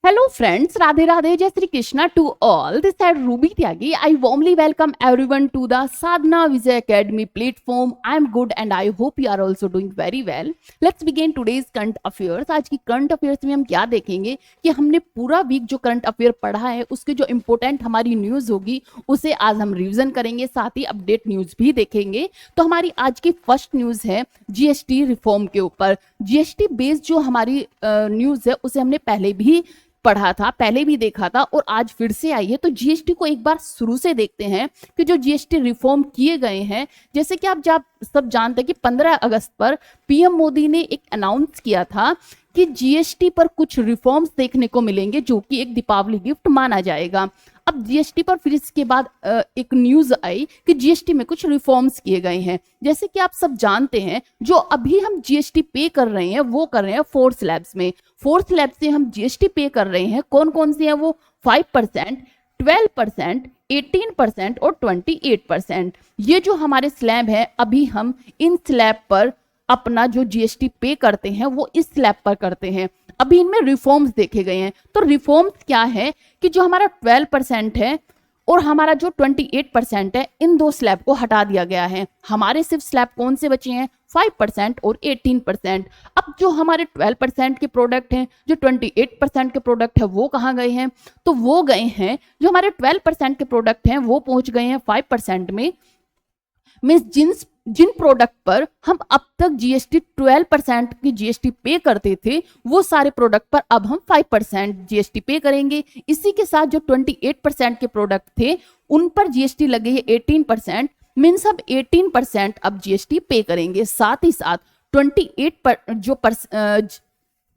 Hello friends, Radhe Radhe, Jai Shri Krishna to all. This is Ruby Tyagi. I warmly welcome everyone to the Sadhana Vijay Academy platform. I am good and I hope you are also doing very well. Let's begin today's current affairs. आज की current affairs में हम क्या देखेंगे कि हमने पूरा week जो current affair पढ़ा है उसके जो important हमारी न्यूज होगी उसे आज हम रिवीजन करेंगे, साथ ही अपडेट न्यूज भी देखेंगे। तो हमारी आज की फर्स्ट न्यूज है जीएसटी रिफॉर्म के ऊपर। जीएसटी बेस्ड जो हमारी न्यूज है उसे हमने पहले भी पढ़ा था, पहले भी देखा था और आज फिर से आई है। तो जीएसटी को एक बार शुरू से देखते हैं कि जो जीएसटी रिफॉर्म किए गए हैं, जैसे कि आप सब जानते हैं कि 15 अगस्त पर पीएम मोदी ने एक अनाउंस किया था कि जीएसटी पर कुछ रिफॉर्म्स देखने को मिलेंगे जो कि एक दीपावली गिफ्ट माना जाएगा। अब जीएसटी पर फिर इसके बाद एक न्यूज आई कि जीएसटी में कुछ रिफॉर्म्स किए गए हैं। जैसे कि आप सब जानते हैं जो अभी हम जीएसटी पे कर रहे हैं वो कर रहे हैं 4 स्लैब्स में। 4 स्लैब से हम जीएसटी पे कर रहे हैं, कौन कौन सी है वो 5%, 12%, 18% और 28%। ये जो हमारे स्लैब है अभी हम इन स्लैब पर अपना जो जीएसटी पे करते हैं वो इस स्लैब पर करते हैं। अभी इनमें रिफॉर्म्स देखे गए हैं। तो रिफॉर्म्स क्या है कि जो हमारा 12% है और हमारा जो 28% है, इन दो स्लैब को हटा दिया गया है। हमारे सिर्फ स्लैब कौन से बचे हैं, 5% और 18%। अब जो हमारे 12% के प्रोडक्ट हैं, जो 28% के प्रोडक्ट है वो कहाँ गए हैं, तो वो गए हैं जो हमारे 12% के प्रोडक्ट हैं वो पहुंच गए हैं 5% में। मीन्स जिन प्रोडक्ट पर हम अब तक जीएसटी 12% की जीएसटी पे करते थे वो सारे प्रोडक्ट पर अब हम 5% जीएसटी पे करेंगे। इसी के साथ जो 28% के प्रोडक्ट थे उन पर जीएसटी लगे है 18%। मीन्स हम 18% अब जीएसटी पे करेंगे। साथ ही साथ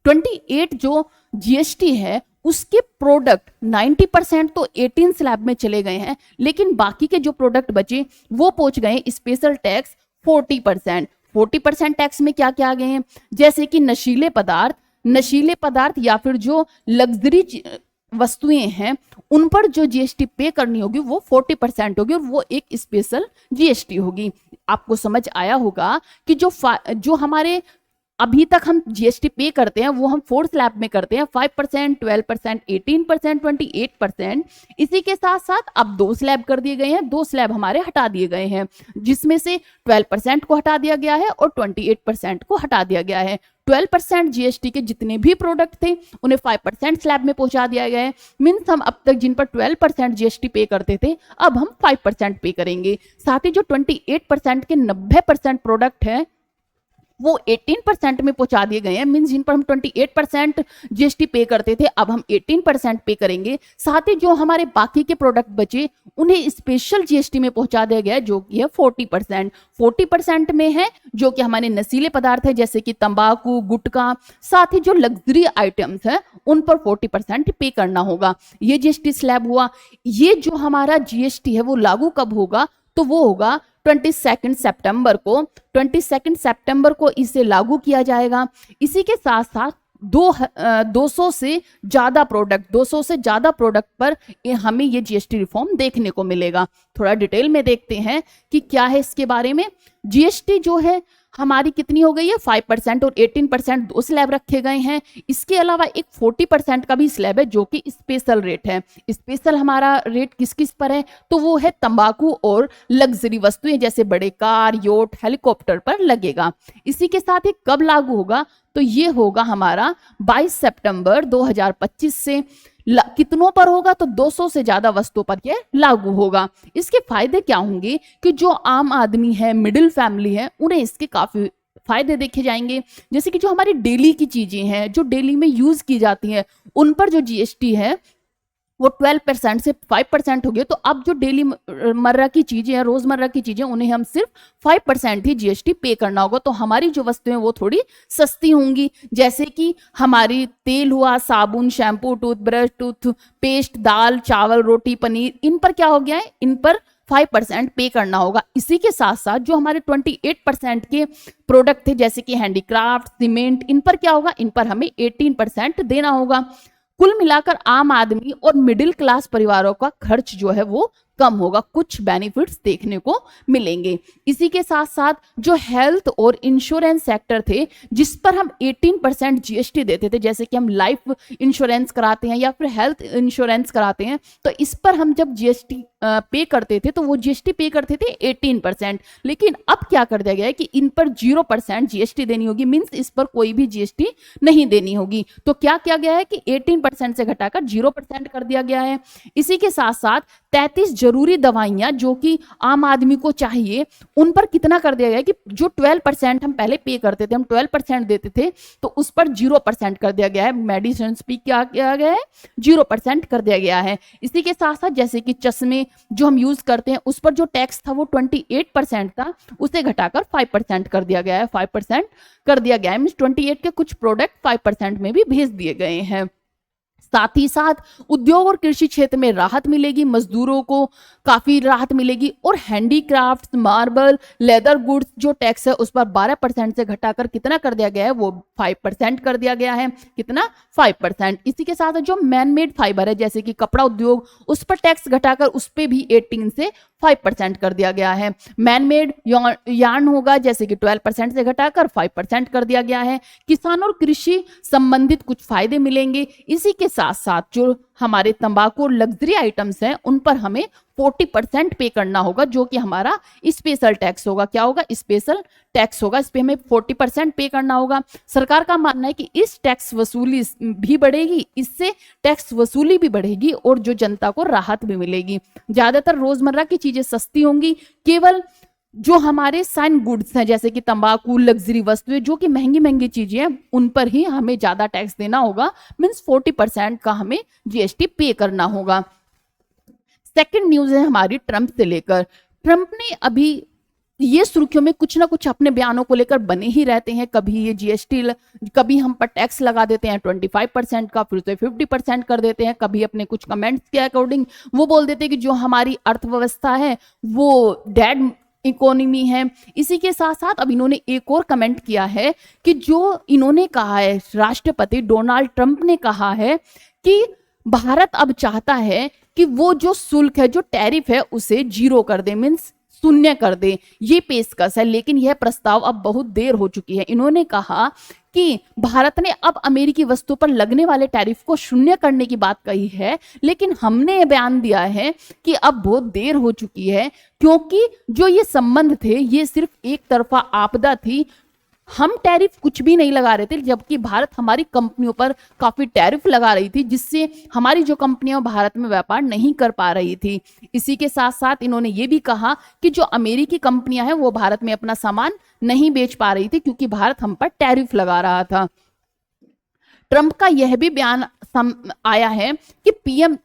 28 जो जीएसटी है उसके प्रोडक्ट 90% तो 18 स्लैब में चले गए हैं, लेकिन बाकी के जो प्रोडक्ट बचे वो पहुंच गए स्पेशल टैक्स 40%। 40% टैक्स में क्या क्या आ गए हैं, जैसे कि नशीले पदार्थ या फिर जो लग्जरी वस्तुएं हैं उन पर जो जीएसटी पे करनी होगी वो 40% होगी और वो एक स्पेशल जीएसटी होगी। आपको समझ आया होगा कि जो हमारे अभी तक हम जीएसटी पे करते हैं वो हम 4 स्लैब में करते हैं, 5%, 12%, 18%, 28%। इसी के साथ साथ अब 2 स्लैब कर दिए गए हैं, 2 स्लैब हमारे हटा दिए गए हैं, जिसमें से 12% को हटा दिया गया है और 28% को हटा दिया गया है। 12% जीएसटी के जितने भी प्रोडक्ट थे उन्हें 5% स्लैब में पहुंचा दिया गया है। मीन्स हम अब तक जिन पर 12% जीएसटी पे करते थे अब हम 5% पे करेंगे। साथ ही जो 28% के 90% प्रोडक्ट है वो 18% में पहुंचा दिए गए हैं। मीन्स जिन पर हम 28% जीएसटी पे करते थे अब हम 18% पे करेंगे। साथ ही जो हमारे बाकी के प्रोडक्ट बचे उन्हें स्पेशल जीएसटी में पहुंचा दिया गया है जो कि है 40%। 40% में है जो कि हमारे नशीले पदार्थ है जैसे कि तंबाकू, गुटखा, साथ ही जो लग्जरी आइटम्स है उन पर 40% पे करना होगा। ये जीएसटी स्लैब हुआ। ये जो हमारा जीएसटी है वो लागू कब होगा, तो वो होगा 22 सितंबर को इसे लागू किया जाएगा। इसी के साथ साथ 200 से ज्यादा प्रोडक्ट पर हमें ये जीएसटी रिफॉर्म देखने को मिलेगा। थोड़ा डिटेल में देखते हैं कि क्या है इसके बारे में। जीएसटी जो है हमारी कितनी हो गई है, 5% और 18% 2 स्लैब रखे गए हैं। इसके अलावा एक 40% का भी स्लैब है जो कि स्पेशल रेट है। स्पेशल हमारा रेट किस किस पर है, तो वो है तंबाकू और लग्जरी वस्तुएं जैसे बड़े कार, योट, हेलीकॉप्टर पर लगेगा। इसी के साथ ही कब लागू होगा, तो ये होगा हमारा 22 सितंबर 2025 से। कितनों पर होगा, तो 200 से ज्यादा वस्तुओं पर यह लागू होगा। इसके फायदे क्या होंगे कि जो आम आदमी है, मिडिल फैमिली है, उन्हें इसके काफी फायदे देखे जाएंगे। जैसे कि जो हमारी डेली की चीजें हैं जो डेली में यूज की जाती हैं उन पर जो जीएसटी है वो 12% से 5% हो गया। तो अब जो डेली मर्रा की चीजें हैं, रोजमर्रा की चीजें, उन्हें हम सिर्फ 5% ही जीएसटी पे करना होगा। तो हमारी जो वस्तुएं वो थोड़ी सस्ती होंगी, जैसे कि हमारी तेल हुआ, साबुन, शैम्पू, टूथब्रश, टूथपेस्ट, दाल, चावल, रोटी, पनीर, इन पर क्या हो गया है, इन पर 5% पे करना होगा। इसी के साथ साथ जो हमारे 28% के प्रोडक्ट थे जैसे कि हैंडीक्राफ्ट, सीमेंट, इन पर क्या होगा, इन पर हमें 18% देना होगा। कुल मिलाकर आम आदमी और मिडिल क्लास परिवारों का खर्च जो है वो कम होगा, कुछ बेनिफिट्स देखने को मिलेंगे। इसी के साथ साथ जो हेल्थ और इंश्योरेंस सेक्टर थे जिस पर हम 18% जीएसटी देते थे, जैसे कि हम लाइफ इंश्योरेंस कराते हैं या फिर हेल्थ इंश्योरेंस कराते हैं, तो इस पर हम जब जीएसटी पे करते थे तो वो जीएसटी पे करते थे 18%, लेकिन अब क्या कर दिया गया है कि इन पर 0% जीएसटी देनी होगी, मींस इस पर कोई भी जीएसटी नहीं देनी होगी। तो क्या किया गया है कि 18% से घटाकर 0% कर दिया गया है। इसी के साथ साथ 33 जरूरी दवाइयां जो कि आम आदमी को चाहिए, उन पर कितना कर दिया गया है कि जो 12% हम पहले पे करते थे, हम 12% देते थे, तो उस पर 0% कर दिया गया है। मेडिसिन पे क्या किया गया है, 0% कर दिया गया है। इसी के साथ साथ जैसे कि चश्मे जो हम यूज करते हैं उस पर जो टैक्स था वो 28% था, उसे घटाकर 5% कर दिया गया है, 5% कर दिया गया है। मींस 28 के कुछ प्रोडक्ट 5% में भी भेज दिए गए हैं। साथ ही साथ उद्योग और कृषि क्षेत्र में राहत मिलेगी, मजदूरों को काफी राहत मिलेगी। और हैंडीक्राफ्ट, मार्बल, लेदर गुड्स जो टैक्स है उस पर 12% से घटाकर कितना कर दिया गया है, वो 5% कर दिया गया है। कितना, 5%। इसी के साथ जो मैन मेड फाइबर है जैसे कि कपड़ा उद्योग, उस पर टैक्स घटाकर उस पर भी 18 से 5% कर दिया गया है। मैन मेड यार्न होगा जैसे कि 12% से घटाकर 5% कर दिया गया है। किसान और कृषि संबंधित कुछ फायदे मिलेंगे। इसी के साथ साथ जो हमारे तंबाकू और लग्जरी आइटम्स हैं उन पर हमें 40% पे करना होगा, जो कि हमारा स्पेशल टैक्स होगा। क्या होगा, स्पेशल टैक्स होगा, इस पे हमें 40% पे करना होगा। सरकार का मानना है कि इस टैक्स वसूली भी बढ़ेगी, इससे टैक्स वसूली भी बढ़ेगी और जो जनता को राहत भी मिलेगी। ज्यादातर रोजमर्रा की चीजें सस्ती होंगी, केवल जो हमारे साइन गुड्स हैं जैसे कि तंबाकू, लग्जरी वस्तुएं जो कि महंगी महंगी चीजें हैं उन पर ही हमें ज्यादा टैक्स देना होगा, मीन्स 40% का हमें जीएसटी पे करना होगा। सेकंड न्यूज है हमारी ट्रंप से लेकर। ट्रंप ने अभी ये सुर्खियों में कुछ ना कुछ अपने बयानों को लेकर बने ही रहते हैं। कभी ये जीएसटी, कभी हम पर टैक्स लगा देते हैं 25% का, फिर उसे 50% कर देते हैं। कभी अपने कुछ कमेंट्स के अकॉर्डिंग वो बोल देते हैं कि जो हमारी अर्थव्यवस्था है वो डेड इकोनॉमी है। इसी के साथ साथ अब इन्होंने एक और कमेंट किया है कि जो इन्होंने कहा है, राष्ट्रपति डोनाल्ड ट्रंप ने कहा है कि भारत अब चाहता है कि वो जो शुल्क है, जो टैरिफ है, उसे 0 कर दे, मीन्स शून्य कर दे। ये पेशकश है, लेकिन यह प्रस्ताव अब बहुत देर हो चुकी है। इन्होंने कहा कि भारत ने अब अमेरिकी वस्तु पर लगने वाले टैरिफ को शून्य करने की बात कही है, लेकिन हमने ये बयान दिया है कि अब बहुत देर हो चुकी है, क्योंकि जो ये संबंध थे ये सिर्फ एक तरफा आपदा थी। हम टैरिफ कुछ भी नहीं लगा रहे थे, जबकि भारत हमारी कंपनियों पर काफी टैरिफ लगा रही थी, जिससे हमारी जो कंपनियां भारत में व्यापार नहीं कर पा रही थी। इसी के साथ साथ इन्होंने ये भी कहा कि जो अमेरिकी कंपनियां हैं वो भारत में अपना सामान नहीं बेच पा रही थी क्योंकि भारत हम पर टैरिफ लगा रहा था। ट्रंप का यह भी बयान आया है कि पीएम,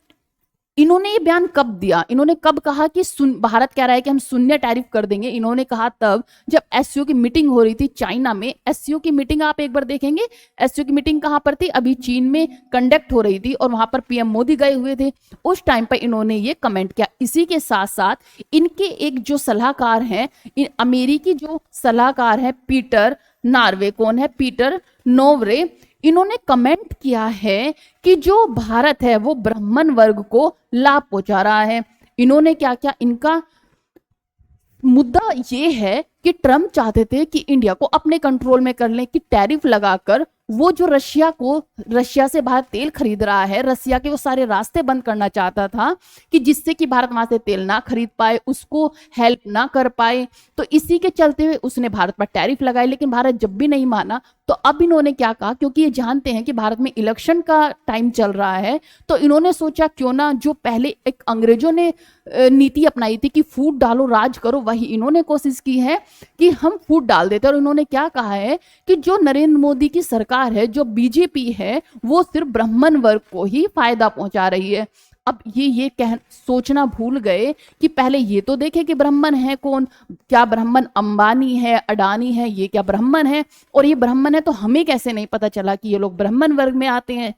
इन्होंने ये बयान कब दिया, इन्होंने कब कहा कि भारत कह रहा है कि हम शून्य टैरिफ कर देंगे। इन्होंने कहा तब जब एससीओ की मीटिंग हो रही थी चाइना में। एससीओ की मीटिंग आप एक बार देखेंगे, एससीओ की मीटिंग कहां पर थी, अभी चीन में कंडक्ट हो रही थी और वहां पर पीएम मोदी गए हुए थे। उस टाइम पर इन्होंने ये कमेंट किया। इसी के साथ साथ इनके एक जो सलाहकार हैं, अमेरिकी जो सलाहकार है पीटर नार्वे, कौन है, पीटर नोवरे, इन्होंने कमेंट किया है कि जो भारत है वो ब्राह्मण वर्ग को लाभ पहुंचा रहा है। इन्होंने क्या क्या, इनका मुद्दा ये है कि ट्रंप चाहते थे कि इंडिया को अपने कंट्रोल में कर लें, कि टैरिफ लगाकर वो जो रशिया से भारत तेल खरीद रहा है, रशिया के वो सारे रास्ते बंद करना चाहता था कि जिससे कि भारत वहां से तेल ना खरीद पाए, उसको हेल्प ना कर पाए। तो इसी के चलते हुए उसने भारत पर टैरिफ लगाए, लेकिन भारत जब भी नहीं माना तो अब इन्होंने क्या कहा, क्योंकि ये जानते हैं कि भारत में इलेक्शन का टाइम चल रहा है, तो इन्होंने सोचा क्यों ना जो पहले एक अंग्रेजों ने नीति अपनाई थी कि फूट डालो राज करो, वही इन्होंने कोशिश की है कि हम फूट डाल देते। और इन्होंने क्या कहा है कि जो नरेंद्र मोदी की सरकार है, जो बीजेपी है, वो सिर्फ ब्राह्मण वर्ग को ही फायदा पहुंचा रही है। अब ये सोचना भूल गए कि पहले ये तो देखे कि ब्राह्मण है कौन, क्या ब्राह्मण अंबानी है, अडानी है, ये क्या ब्राह्मण है, और ये ब्राह्मण है तो हमें कैसे नहीं पता चला कि ये लोग ब्राह्मण वर्ग में आते हैं।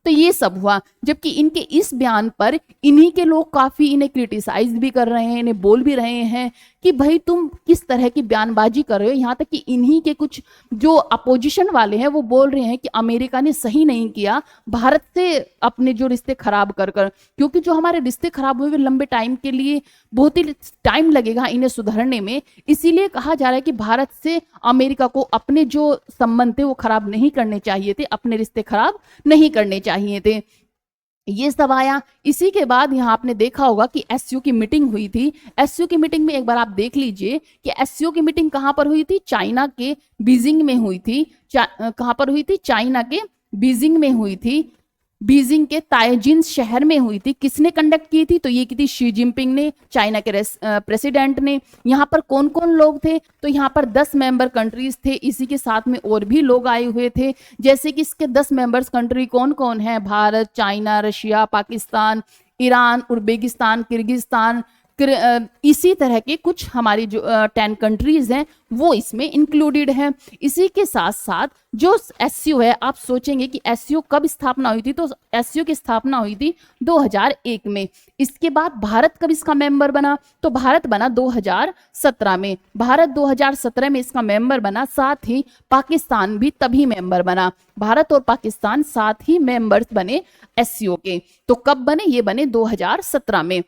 तो ये सब हुआ, जबकि इनके इस बयान पर इन्हीं के लोग काफी इन्हें क्रिटिसाइज भी कर रहे हैं, इन्हें बोल भी रहे हैं कि भाई तुम किस तरह की बयानबाजी कर रहे हो। यहाँ तक कि इन्हीं के कुछ जो अपोजिशन वाले हैं वो बोल रहे हैं कि अमेरिका ने सही नहीं किया भारत से अपने जो रिश्ते खराब कर कर, क्योंकि जो हमारे रिश्ते खराब हुए लंबे टाइम के लिए बहुत ही टाइम लगेगा इन्हें सुधरने में। इसीलिए कहा जा रहा है कि भारत से अमेरिका को अपने जो संबंध थे वो खराब नहीं करने चाहिए थे, अपने रिश्ते खराब नहीं करने चाहिए थे। ये सब आया। इसी के बाद यहाँ आपने देखा होगा कि एससीओ की मीटिंग हुई थी। एससीओ की मीटिंग में एक बार आप देख लीजिए कि एससीओ की मीटिंग कहाँ पर हुई थी, चाइना के बीजिंग में हुई थी। कहाँ पर हुई थी, चाइना के बीजिंग में हुई थी। बीजिंग के ताइजिन शहर में हुई थी। किसने कंडक्ट की थी, तो ये की थी शी जिनपिंग ने, चाइना के प्रेसिडेंट ने। यहाँ पर कौन कौन लोग थे, तो यहाँ पर 10 मेंबर कंट्रीज थे, इसी के साथ में और भी लोग आए हुए थे। जैसे कि इसके 10 मेंबर्स कंट्री कौन कौन है, Bharat, China, Russia, Pakistan, Iran, Uzbekistan, Kyrgyzstan, इसी तरह के कुछ हमारी जो 10 कंट्रीज हैं वो इसमें इंक्लूडेड हैं। इसी के साथ साथ जो एससीओ है, आप सोचेंगे कि एससीओ कब स्थापना हुई थी, तो एससीओ की स्थापना हुई थी 2001 में। इसके बाद भारत कब इसका मेंबर बना, तो भारत बना 2017 में। भारत 2017 में इसका मेंबर बना, साथ ही पाकिस्तान भी तभी मेंबर बना। भारत और पाकिस्तान साथ ही मेंबर्स बने एससीओ के। तो कब बने, ये बने 2017 में।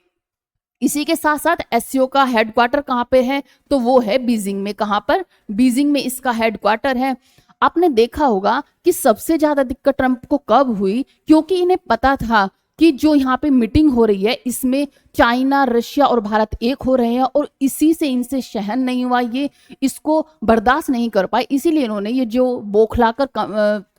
इसी के साथ साथ एससीओ का हेडक्वार्टर कहाँ पे है, तो वो है बीजिंग में। कहाँ पर, बीजिंग में इसका हेडक्वार्टर है। आपने देखा होगा कि सबसे ज्यादा दिक्कत ट्रंप को कब हुई, क्योंकि इन्हें पता था कि जो यहाँ पे मीटिंग हो रही है इसमें चाइना, रशिया और भारत एक हो रहे हैं और इसी से इनसे सहन नहीं हुआ, ये इसको बर्दाश्त नहीं कर पाए। इसीलिए इन्होंने ये जो बौखलाकर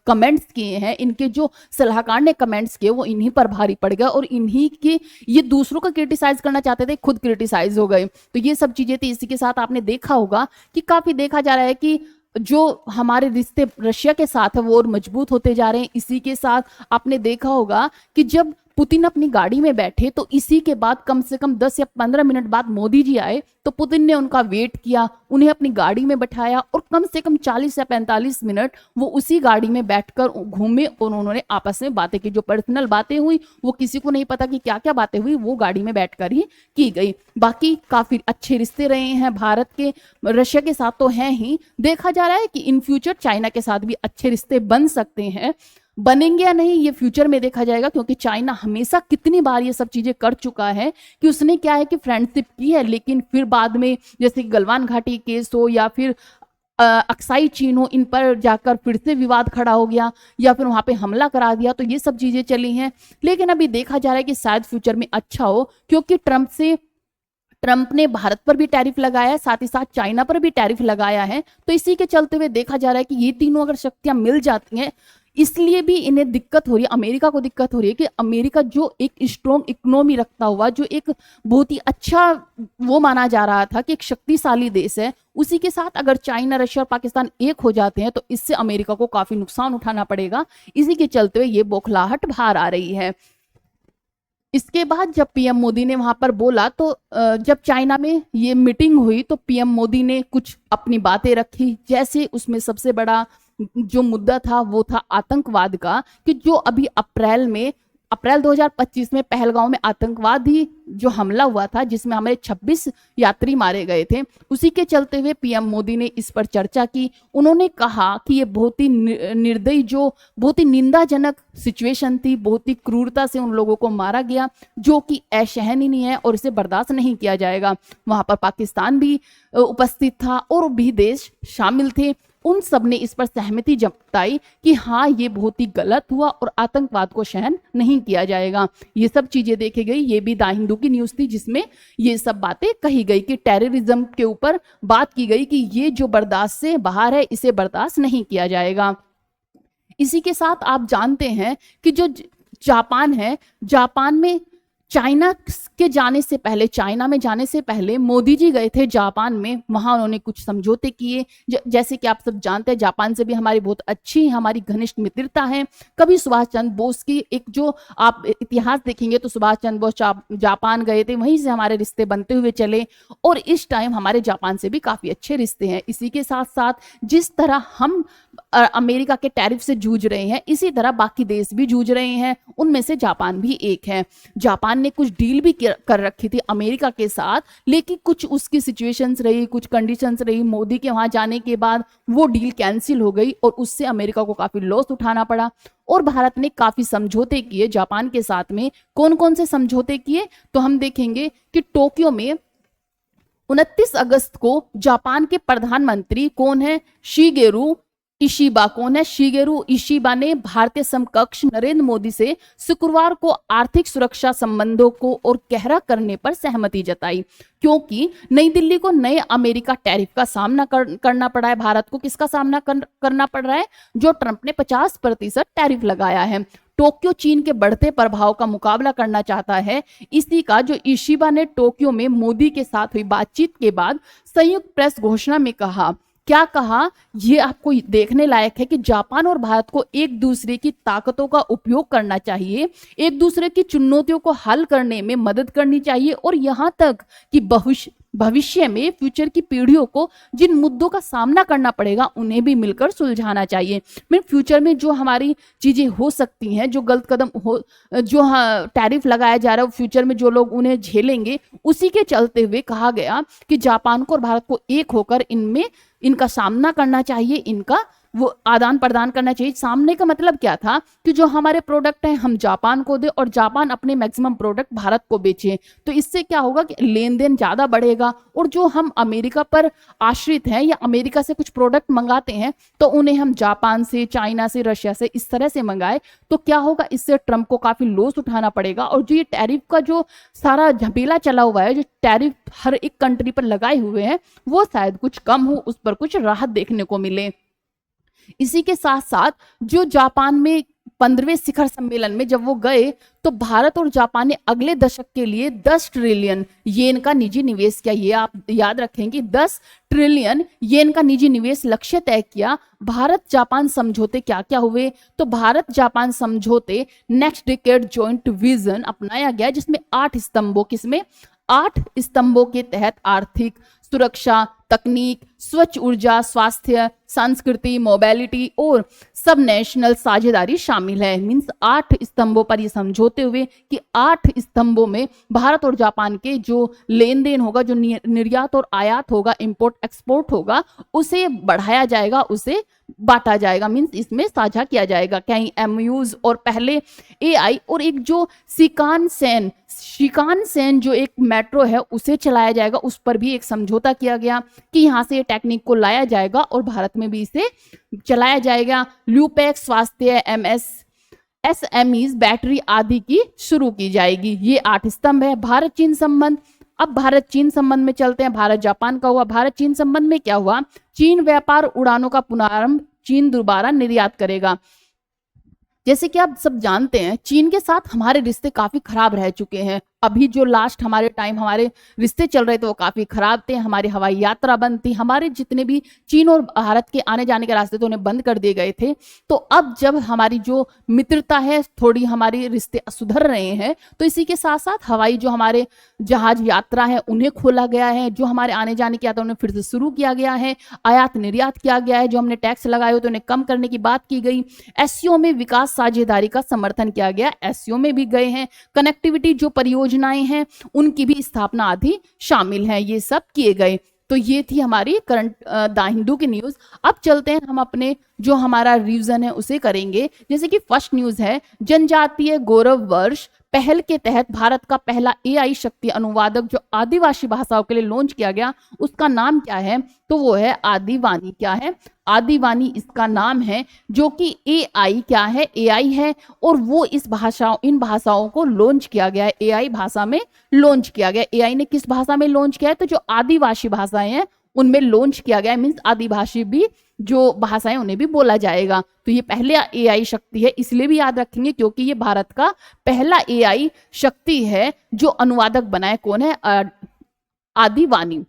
कमेंट्स किए हैं, इनके जो सलाहकार ने कमेंट्स किए वो इन्हीं पर भारी पड़ गया और इन्हीं के, ये दूसरों का क्रिटिसाइज करना चाहते थे, खुद क्रिटिसाइज हो गए। तो ये सब चीजें थी। इसी के साथ आपने देखा होगा कि काफी देखा जा रहा है कि जो हमारे रिश्ते रशिया के साथ है वो और मजबूत होते जा रहे हैं। इसी के साथ आपने देखा होगा कि जब पुतिन अपनी गाड़ी में बैठे तो इसी के बाद कम से कम 10 या 15 मिनट बाद मोदी जी आए, तो पुतिन ने उनका वेट किया, उन्हें अपनी गाड़ी में बैठाया और कम से कम 40 या 45 मिनट वो उसी गाड़ी में बैठकर घूमे और उन्होंने आपस में बातें की। जो पर्सनल बातें हुई वो किसी को नहीं पता कि क्या क्या बातें हुई, वो गाड़ी में बैठकर ही की गई। बाकी काफी अच्छे रिश्ते रहे हैं भारत के रशिया के साथ, तो हैं ही। देखा जा रहा है कि इन फ्यूचर चाइना के साथ भी अच्छे रिश्ते बन सकते हैं। बनेंगे या नहीं ये फ्यूचर में देखा जाएगा, क्योंकि चाइना हमेशा कितनी बार ये सब चीजें कर चुका है कि उसने क्या है कि फ्रेंडशिप की है, लेकिन फिर बाद में जैसे गलवान घाटी केस हो या फिर अक्साई चीन हो, इन पर जाकर फिर से विवाद खड़ा हो गया या फिर वहां पे हमला करा दिया, तो ये सब चीजें चली हैं। लेकिन अभी देखा जा रहा है कि शायद फ्यूचर में अच्छा हो, क्योंकि ट्रंप ने भारत पर भी टैरिफ लगाया है, साथ ही साथ चाइना पर भी टैरिफ लगाया है। तो इसी के चलते हुए देखा जा रहा है कि ये तीनों अगर शक्तियां मिल जाती हैं, इसलिए भी इन्हें दिक्कत हो रही है, अमेरिका को दिक्कत हो रही है कि अमेरिका जो एक स्ट्रॉन्ग इकोनॉमी रखता हुआ, जो एक बहुत ही अच्छा वो माना जा रहा था कि एक शक्तिशाली देश है, उसी के साथ अगर चाइना, रशिया और पाकिस्तान एक हो जाते हैं तो इससे अमेरिका को काफी नुकसान उठाना पड़ेगा। इसी के चलते हुए ये बौखलाहट बाहर आ रही है। इसके बाद जब पीएम मोदी ने वहां पर बोला, तो जब चाइना में ये मीटिंग हुई तो पीएम मोदी ने कुछ अपनी बातें रखी। जैसे उसमें सबसे बड़ा जो मुद्दा था वो था आतंकवाद का, कि जो अभी अप्रैल 2025 में पहलगांव में आतंकवादी जो हमला हुआ था जिसमें हमारे 26 यात्री मारे गए थे, उसी के चलते हुए पीएम मोदी ने इस पर चर्चा की। उन्होंने कहा कि ये बहुत ही निर्दयी, जो बहुत ही निंदाजनक सिचुएशन थी, बहुत ही क्रूरता से उन लोगों को मारा गया, जो कि असहनीय है और इसे बर्दाश्त नहीं किया जाएगा। वहां पर पाकिस्तान भी उपस्थित था और भी देश शामिल थे। उन सब ने इस पर सहमति जताई कि हाँ ये बहुत ही गलत हुआ और आतंकवाद को सहन नहीं किया जाएगा। ये सब चीजें देखी गई। ये भी द हिंदू की न्यूज थी जिसमें ये सब बातें कही गई कि टेररिज्म के ऊपर बात की गई कि ये जो बर्दाश्त से बाहर है, इसे बर्दाश्त नहीं किया जाएगा। इसी के साथ आप जानते हैं कि जो जापान है, जापान में चाइना में जाने से पहले मोदी जी गए थे जापान में। वहां उन्होंने कुछ समझौते किए। जैसे कि आप सब जानते हैं जापान से भी हमारी बहुत अच्छी हमारी घनिष्ठ मित्रता है। कभी सुभाष चंद्र बोस की एक जो आप इतिहास देखेंगे तो सुभाष चंद्र बोस जापान गए थे, वहीं से हमारे रिश्ते बनते हुए चले और इस टाइम हमारे जापान से भी काफी अच्छे रिश्ते हैं। इसी के साथ साथ जिस तरह हम अमेरिका के टैरिफ से जूझ रहे हैं, इसी तरह बाकी देश भी जूझ रहे हैं, उनमें से जापान भी एक है। जापान ने कुछ डील भी कर रखी थी अमेरिका के साथ, लेकिन कुछ उसकी सिचुएशंस रही, कुछ कंडीशंस रही, मोदी के वहां जाने के बाद वो डील कैंसिल हो गई और उससे अमेरिका को काफी लॉस उठाना पड़ा। और भारत ने काफी समझौते किए जापान के साथ में। कौन कौन से समझौते किए, तो हम देखेंगे कि टोक्यो में 29 अगस्त को जापान के प्रधानमंत्री कौन है, शिगेरू इशिबा। कौन है, शिगेरू इशिबा ने भारतीय समकक्ष नरेंद्र मोदी से शुक्रवार को आर्थिक सुरक्षा संबंधों को और गहरा करने पर सहमति जताई, क्योंकि नई दिल्ली को नए अमेरिका टैरिफ का सामना करना पड़ा है। भारत को किसका सामना करना पड़ रहा है, जो ट्रंप ने 50% टैरिफ लगाया है। टोक्यो चीन के बढ़ते प्रभाव का मुकाबला करना चाहता है। इसी का जो इशिबा ने टोक्यो में मोदी के साथ हुई बातचीत के बाद संयुक्त प्रेस घोषणा में कहा। क्या कहा, ये आपको देखने लायक है कि जापान और भारत को एक दूसरे की ताकतों का उपयोग करना चाहिए, एक दूसरे की चुनौतियों को हल करने में मदद करनी चाहिए, और यहाँ तक कि भविष्य में फ्यूचर की पीढ़ियों को जिन मुद्दों का सामना करना पड़ेगा उन्हें भी मिलकर सुलझाना चाहिए। मैं फ्यूचर में जो हमारी चीजें हो सकती हैं, जो गलत कदम हो, जो टैरिफ लगाया जा रहा है, फ्यूचर में जो लोग उन्हें झेलेंगे, उसी के चलते हुए कहा गया कि जापान को और भारत को एक होकर इनका सामना करना चाहिए, इनका वो आदान प्रदान करना चाहिए। सामने का मतलब क्या था कि जो हमारे प्रोडक्ट हैं हम जापान को दे और जापान अपने मैक्सिमम प्रोडक्ट भारत को बेचे। तो इससे क्या होगा कि लेन देन ज्यादा बढ़ेगा, और जो हम अमेरिका पर आश्रित हैं या अमेरिका से कुछ प्रोडक्ट मंगाते हैं तो उन्हें हम जापान से, चाइना से, रशिया से इस तरह से मंगाए तो क्या होगा, इससे ट्रंप को काफी लॉस उठाना पड़ेगा। और जो ये टैरिफ का जो सारा झमेला चला हुआ है, जो टैरिफ हर एक कंट्री पर लगाए हुए हैं, वो शायद कुछ कम हो, उस पर कुछ राहत देखने को मिले। इसी के साथ साथ जो जापान में 15वें शिखर सम्मेलन में जब वो गए तो भारत और जापान ने अगले दशक के लिए 10 ट्रिलियन येन का निजी निवेश किया। ये आप याद रखेंगे, 10 ट्रिलियन येन का निजी निवेश लक्ष्य तय किया। भारत जापान समझौते क्या क्या हुए, तो भारत जापान समझौते नेक्स्ट डिकेड जॉइंट विजन अपनाया गया, जिसमें 8 स्तंभों, किसमें 8 स्तंभों के तहत आर्थिक सुरक्षा, तकनीक, स्वच्छ ऊर्जा, स्वास्थ्य, संस्कृति, मोबिलिटी और सब नेशनल साझेदारी शामिल है। मींस 8 स्तंभों पर ये समझौते हुए कि 8 स्तंभों में भारत और जापान के जो लेन देन होगा, जो निर्यात और आयात होगा, इंपोर्ट एक्सपोर्ट होगा, उसे बढ़ाया जाएगा, उसे बांटा जाएगा, मींस इसमें साझा किया जाएगा। कई एमयूज और पहले एआई और एक जो शिकानसेन जो एक मेट्रो है उसे चलाया जाएगा, उस पर भी एक समझौता किया गया कि यहाँ से टेक्निक को लाया जाएगा और भारत में भी इसे चलाया जाएगा। ल्यूपेक, स्वास्थ्य, एसएमईज, बैटरी आदि की शुरू की जाएगी। ये 8 स्तंभ है। भारत चीन संबंध, अब भारत चीन संबंध में चलते हैं। भारत जापान का हुआ, भारत चीन संबंध में क्या हुआ, चीन व्यापार उड़ानों का पुनरारंभ, चीन दोबारा निर्यात करेगा। जैसे कि आप सब जानते हैं चीन के साथ हमारे रिश्ते काफी खराब रह चुके हैं। अभी जो लास्ट हमारे टाइम हमारे रिश्ते चल रहे थे वो काफी खराब थे। हमारी हवाई यात्रा बंद थी, हमारे जितने भी चीन और भारत के आने जाने के रास्ते तो उन्हें बंद कर दिए गए थे। तो अब जब हमारी जो मित्रता है, थोड़ी हमारे रिश्ते सुधर रहे हैं, तो इसी के साथ साथ हवाई जो हमारे जहाज यात्रा है उन्हें खोला गया है, जो हमारे आने जाने की यात्रा उन्हें फिर से शुरू किया गया है, आयात निर्यात किया गया है, जो हमने टैक्स लगाए हो तो उन्हें कम करने की बात की गई। एससीओ में विकास साझेदारी का समर्थन किया गया, एससीओ में भी गए हैं। कनेक्टिविटी जो परियोजनाएं हैं उनकी भी स्थापना आदि शामिल है, ये सब किए गए। तो ये थी हमारी करंट द हिंदू की न्यूज। अब चलते हैं हम अपने जो हमारा रिवीजन है उसे करेंगे। जैसे कि फर्स्ट न्यूज है, जनजातीय गौरव वर्ष पहल के तहत भारत का पहला एआई शक्ति अनुवादक जो आदिवासी भाषाओं के लिए लॉन्च किया गया, उसका नाम क्या है, तो वो है आदिवानी। क्या है, आदिवानी इसका नाम है, जो कि एआई क्या है, एआई है, और वो इन भाषाओं को लॉन्च किया गया है, एआई भाषा में लॉन्च किया गया। एआई ने किस भाषा में लॉन्च किया है, तो जो आदिवासी भाषाएं हैं उनमें लॉन्च किया गया है। मीन्स आदिवासी भी जो भाषाएं उन्हें भी बोला जाएगा। तो ये पहले एआई शक्ति है, इसलिए भी याद रखेंगे क्योंकि ये भारत का पहला एआई शक्ति है जो अनुवादक बनाए। कौन है, आदिवानी।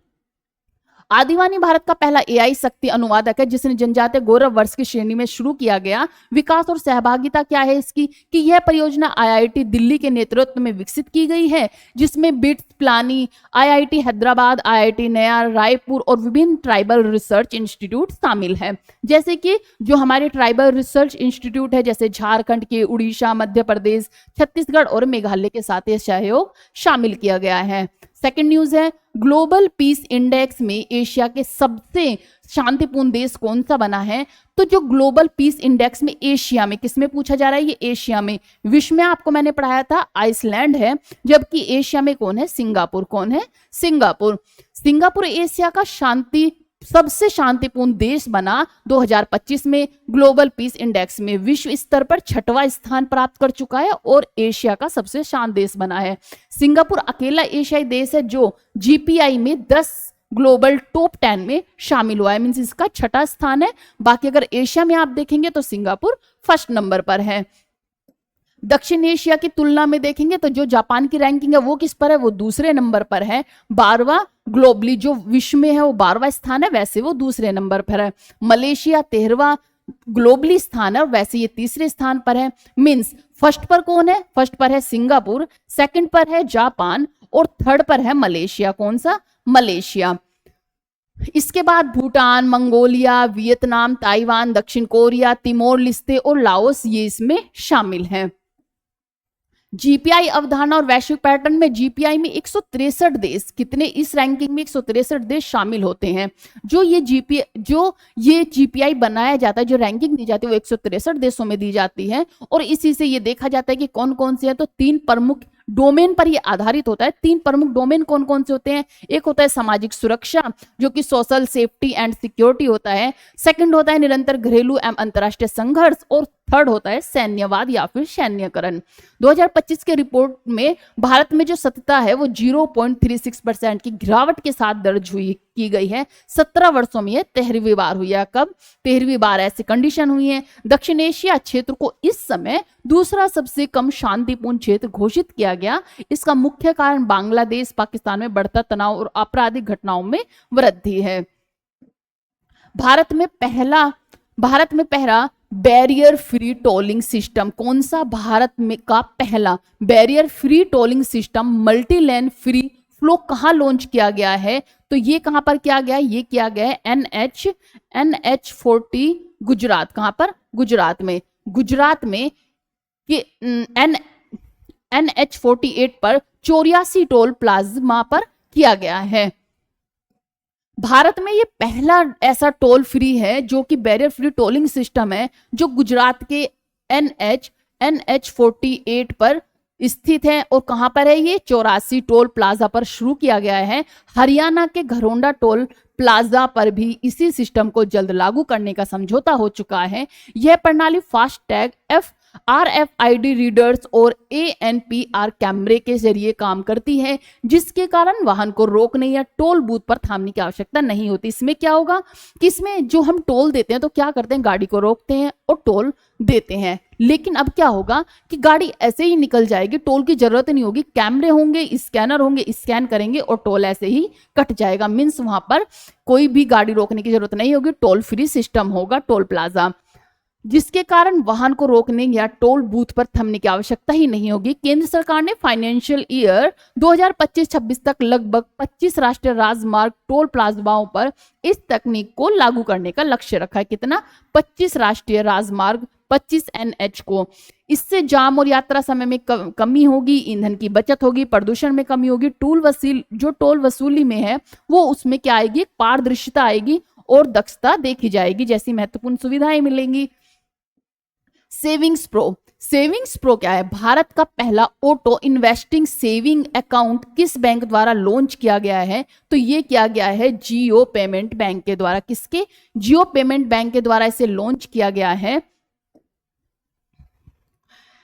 आदिवानी भारत का पहला एआई शक्ति अनुवादक है जिसने जनजातीय गौरव वर्ष की श्रेणी में शुरू किया गया। विकास और सहभागिता क्या है इसकी, कि यह परियोजना आईआईटी दिल्ली के नेतृत्व में विकसित की गई है, जिसमें bits Pilani, IIT Hyderabad, IIT नया रायपुर और विभिन्न ट्राइबल रिसर्च इंस्टीट्यूट शामिल है। जैसे कि जो हमारे ट्राइबल रिसर्च इंस्टीट्यूट है, जैसे झारखंड के, उड़ीसा, मध्य प्रदेश, छत्तीसगढ़ और मेघालय के साथ यह सहयोग शामिल किया गया है। सेकंड न्यूज है, ग्लोबल पीस इंडेक्स में एशिया के सबसे शांतिपूर्ण देश कौन सा बना है। तो जो ग्लोबल पीस इंडेक्स में एशिया में, किसमें पूछा जा रहा है, ये एशिया में। विश्व में आपको मैंने पढ़ाया था आइसलैंड है, जबकि एशिया में कौन है, सिंगापुर। कौन है, सिंगापुर। सिंगापुर एशिया का सबसे शांतिपूर्ण देश बना 2025 में ग्लोबल पीस इंडेक्स में। विश्व स्तर पर 6वां स्थान प्राप्त कर चुका है और एशिया का सबसे शांत देश बना है। सिंगापुर अकेला एशियाई देश है जो जीपीआई में 10 ग्लोबल टॉप 10 में शामिल हुआ है, मींस इसका 6वां स्थान है। बाकी अगर एशिया में आप देखेंगे तो सिंगापुर फर्स्ट नंबर पर है। दक्षिण एशिया की तुलना में देखेंगे तो जो जापान की रैंकिंग है वो किस पर है, वो दूसरे नंबर पर है। 12वां ग्लोबली, जो विश्व में है वो 12वां स्थान है, वैसे वो दूसरे नंबर पर है। मलेशिया 13वां ग्लोबली स्थान है और वैसे ये तीसरे स्थान पर है। मींस फर्स्ट पर कौन है, फर्स्ट पर है सिंगापुर, सेकंड पर है जापान और थर्ड पर है मलेशिया। कौन सा, मलेशिया। इसके बाद भूटान, मंगोलिया, वियतनाम, ताइवान, दक्षिण कोरिया, तिमोर लिस्ते और लाओस ये इसमें शामिल हैं। जीपीआई अवधारणा और वैश्विक पैटर्न में जीपीआई में 163 देश, कितने, इस रैंकिंग में 163 देश शामिल होते हैं। जो ये जीपीआई बनाया जाता है, जो रैंकिंग दी जाती है वो 163 देशों में दी जाती है और इसी से ये देखा जाता है कि कौन कौन से हैं। तो 3 प्रमुख डोमेन पर ये आधारित होता है। 3 प्रमुख डोमेन कौन कौन से होते हैं, एक होता है सामाजिक सुरक्षा जो कि सोशल सेफ्टी एंड सिक्योरिटी होता है, सेकंड होता है निरंतर घरेलू एवं अंतर्राष्ट्रीय संघर्ष और थर्ड होता है सैन्यवाद या फिर सैन्यकरण। 2025 के रिपोर्ट में भारत में जो सतता है वो 0.36% की गिरावट के साथ दर्ज की गई है। 17 वर्षों में यह 13वीं बार हुई है। कब, 13वीं बार ऐसी कंडीशन हुई है। दक्षिण एशिया क्षेत्र को इस समय दूसरा सबसे कम शांतिपूर्ण क्षेत्र घोषित किया गया। इसका मुख्य कारण बांग्लादेश, पाकिस्तान में बढ़ता तनाव और आपराधिक घटनाओं में वृद्धि है। भारत में पहला बैरियर फ्री टोलिंग सिस्टम कौन सा, भारत में का पहला barrier free tolling system multi lane free flow कहाँ लॉन्च किया गया है, तो ये कहां पर किया गया है, ये किया गया है NH40 गुजरात। कहां पर, गुजरात में। गुजरात में कि NH48 पर 84 टोल प्लाज्मा पर किया गया है। भारत में ये पहला ऐसा टोल फ्री है जो कि बैरियर फ्री टोलिंग सिस्टम है जो गुजरात के NH48 पर स्थित है। और कहां पर है ये, 84 टोल प्लाजा पर शुरू किया गया है। हरियाणा के घरोंडा टोल प्लाजा पर भी इसी सिस्टम को जल्द लागू करने का समझौता हो चुका है। यह प्रणाली फास्टैग, RFID रीडर्स और ANPR कैमरे के जरिए काम करती है, जिसके कारण वाहन को रोकने या टोल बूथ पर थामने की आवश्यकता नहीं होती। इसमें क्या होगा कि इसमें जो हम टोल देते हैं तो क्या करते हैं, गाड़ी को रोकते हैं और टोल देते हैं। लेकिन अब क्या होगा कि गाड़ी ऐसे ही निकल जाएगी, टोल की जरूरत नहीं होगी, कैमरे होंगे, स्कैनर होंगे, स्कैन करेंगे और टोल ऐसे ही कट जाएगा। मीन्स वहां पर कोई भी गाड़ी रोकने की जरूरत नहीं होगी, टोल फ्री सिस्टम होगा टोल प्लाजा, जिसके कारण वाहन को रोकने या टोल बूथ पर थमने की आवश्यकता ही नहीं होगी। केंद्र सरकार ने फाइनेंशियल ईयर 2025-26 तक लगभग 25 राष्ट्रीय राजमार्ग टोल प्लाजाओं पर इस तकनीक को लागू करने का लक्ष्य रखा है। कितना, 25 राष्ट्रीय राजमार्ग, 25 NH को। इससे जाम और यात्रा समय में कमी होगी, ईंधन की बचत होगी, प्रदूषण में कमी होगी। टोल वसूली में है वो उसमें क्या आएगी, पारदर्शिता आएगी और दक्षता देखी जाएगी जैसी महत्वपूर्ण सुविधाएं मिलेंगी। सेविंग्स प्रो क्या है, भारत का पहला ऑटो इन्वेस्टिंग सेविंग अकाउंट किस बैंक द्वारा लॉन्च किया गया है, तो ये किया गया है जियो पेमेंट बैंक के द्वारा। किसके, जियो पेमेंट बैंक के द्वारा इसे लॉन्च किया गया है।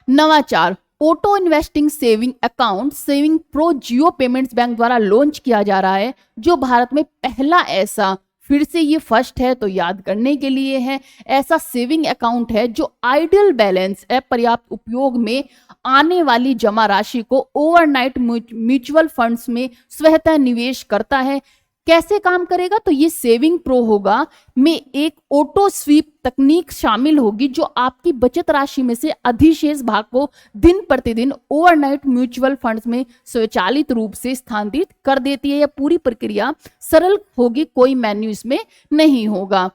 नवाचार, auto investing saving account saving pro Jio payments bank द्वारा लॉन्च किया जा रहा है, जो भारत में पहला ऐसा, फिर से ये फर्स्ट है तो याद करने के लिए है, ऐसा सेविंग अकाउंट है जो आइडियल बैलेंस पर्याप्त उपयोग में आने वाली जमा राशि को ओवरनाइट म्यूचुअल फंड्स में स्वतः निवेश करता है। कैसे काम करेगा? तो ये सेविंग प्रो होगा में एक ऑटो स्वीप तकनीक शामिल होगी जो आपकी बचत राशि में से अधिशेष भाग को दिन प्रतिदिन ओवरनाइट म्यूचुअल फंड्स में स्वचालित रूप से स्थानांतरित कर देती है। यह पूरी प्रक्रिया सरल होगी, कोई मेन्यू इसमें नहीं होगा,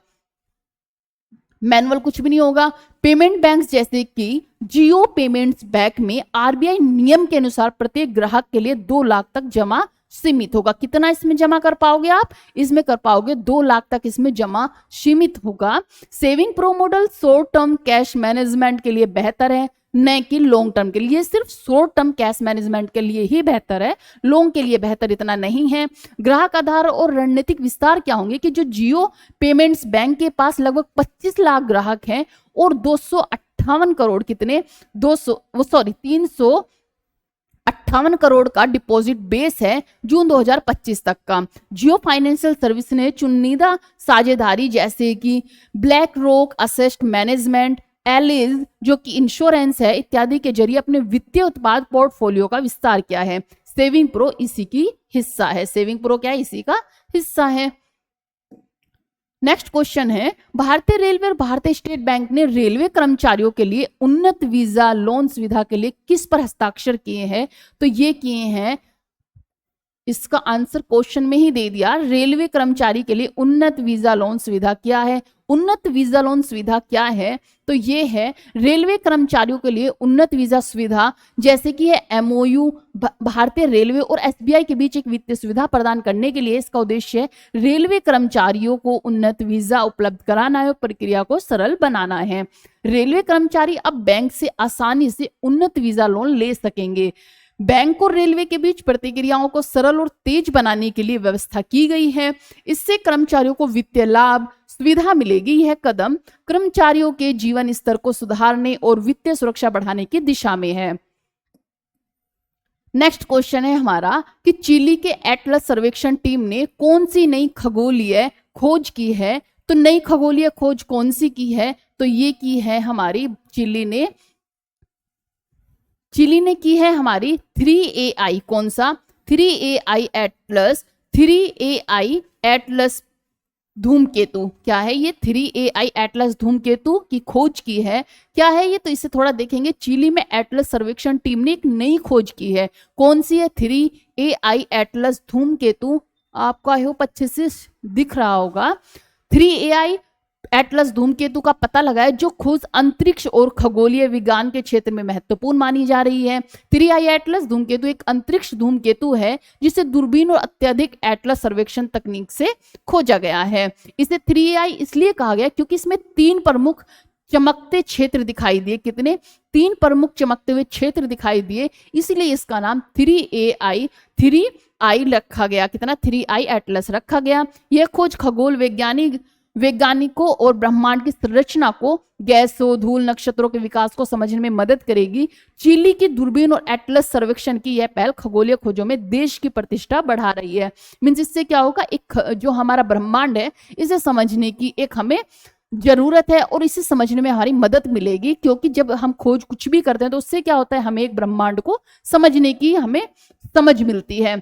मैनुअल कुछ भी नहीं होगा। पेमेंट बैंक्स जैसे कि जियो पेमेंट्स बैंक में आरबीआई नियम के अनुसार प्रत्येक ग्राहक के लिए 2 लाख तक जमा सीमित होगा। कितना इसमें जमा कर पाओगे आप? इसमें कर पाओगे 2 लाख तक इसमें जमा सीमित होगा। Saving pro model short term cash management के लिए बेहतर है, न कि लॉन्ग टर्म के लिए। सिर्फ शॉर्ट टर्म कैश मैनेजमेंट के लिए ही बेहतर है, लॉन्ग के लिए बेहतर इतना नहीं है। ग्राहक आधार और रणनीतिक विस्तार क्या होंगे कि जो जियो पेमेंट्स बैंक के पास लगभग 25 लाख ग्राहक हैं और 258 करोड़ कितने 358 करोड़ का डिपॉजिट बेस है जून 2025 तक का। जियो फाइनेंशियल सर्विस ने चुनिंदा साझेदारी जैसे कि ब्लैक रॉक असेस्ट मैनेजमेंट, एलिज जो कि इंश्योरेंस है इत्यादि के जरिए अपने वित्तीय उत्पाद पोर्टफोलियो का विस्तार किया है। सेविंग प्रो इसी की हिस्सा है। सेविंग प्रो क्या है? इसी का हिस्सा है। नेक्स्ट क्वेश्चन है, भारतीय रेलवे और भारतीय स्टेट बैंक ने रेलवे कर्मचारियों के लिए उन्नत वीजा लोन सुविधा के लिए किस पर हस्ताक्षर किए हैं? तो ये किए हैं, इसका आंसर क्वेश्चन में ही दे दिया। रेलवे कर्मचारी के लिए उन्नत वीजा लोन सुविधा क्या है? उन्नत वीजा लोन सुविधा क्या है? तो ये है रेलवे कर्मचारियों के लिए उन्नत वीजा सुविधा, जैसे कि है एमओयू भारतीय रेलवे और एसबीआई के बीच एक वित्तीय सुविधा प्रदान करने के लिए। इसका उद्देश्य रेलवे कर्मचारियों को उन्नत वीजा उपलब्ध कराना है और प्रक्रिया को सरल बनाना है। रेलवे कर्मचारी अब बैंक से आसानी से उन्नत वीजा लोन ले सकेंगे। बैंक और रेलवे के बीच प्रतिक्रियाओं को सरल और तेज बनाने के लिए व्यवस्था की गई है। इससे कर्मचारियों को वित्तीय लाभ सुविधा मिलेगी। यह कदम कर्मचारियों के जीवन स्तर को सुधारने और वित्तीय सुरक्षा बढ़ाने की दिशा में है। नेक्स्ट क्वेश्चन है हमारा कि चिली के एटलस सर्वेक्षण टीम ने कौन सी नई खगोलीय खोज की है? तो नई खगोलीय खोज कौन सी की है? तो ये की है हमारी चिली ने की है हमारी 3AI। कौन सा? 3AI एटलस धूमकेतु। क्या है ये? 3AI एटलस धूमकेतु की खोज की है। क्या है ये? तो इसे थोड़ा देखेंगे। चिली में एटलस सर्वेक्षण टीम ने एक नई खोज की है। कौन सी है? 3AI एटलस धूमकेतु। आपको आई होप अच्छे से दिख रहा होगा। 3AI एटलस धूमकेतु का पता लगाया जो खोज अंतरिक्ष और खगोलीय विज्ञान के क्षेत्र में महत्वपूर्ण मानी जा रही है। 3AI एटलस धूमकेतु एक अंतरिक्ष धूमकेतु है जिसे दूरबीन और अत्यधिक एटलस सर्वेक्षण तकनीक से खोजा गया है। इसे 3AI इसलिए कहा गया क्योंकि इसमें 3 प्रमुख चमकते क्षेत्र दिखाई दिए। कितने? 3 प्रमुख चमकते हुए क्षेत्र दिखाई दिए, इसलिए इसका नाम 3AI रखा गया। कितना? 3AI एटलस रखा गया। यह खोज खगोल वैज्ञानिकों और ब्रह्मांड की संरचना को, गैसों, धूल, नक्षत्रों के विकास को समझने में मदद करेगी। चिली की दूरबीन और एटलस सर्वेक्षण की यह पहल खगोलीय खोजों में देश की प्रतिष्ठा बढ़ा रही है। मीन्स इससे क्या होगा, एक जो हमारा ब्रह्मांड है इसे समझने की एक हमें जरूरत है और इसे समझने में हमारी मदद मिलेगी, क्योंकि जब हम खोज कुछ भी करते हैं तो उससे क्या होता है, हमें एक ब्रह्मांड को समझने की हमें समझ मिलती है,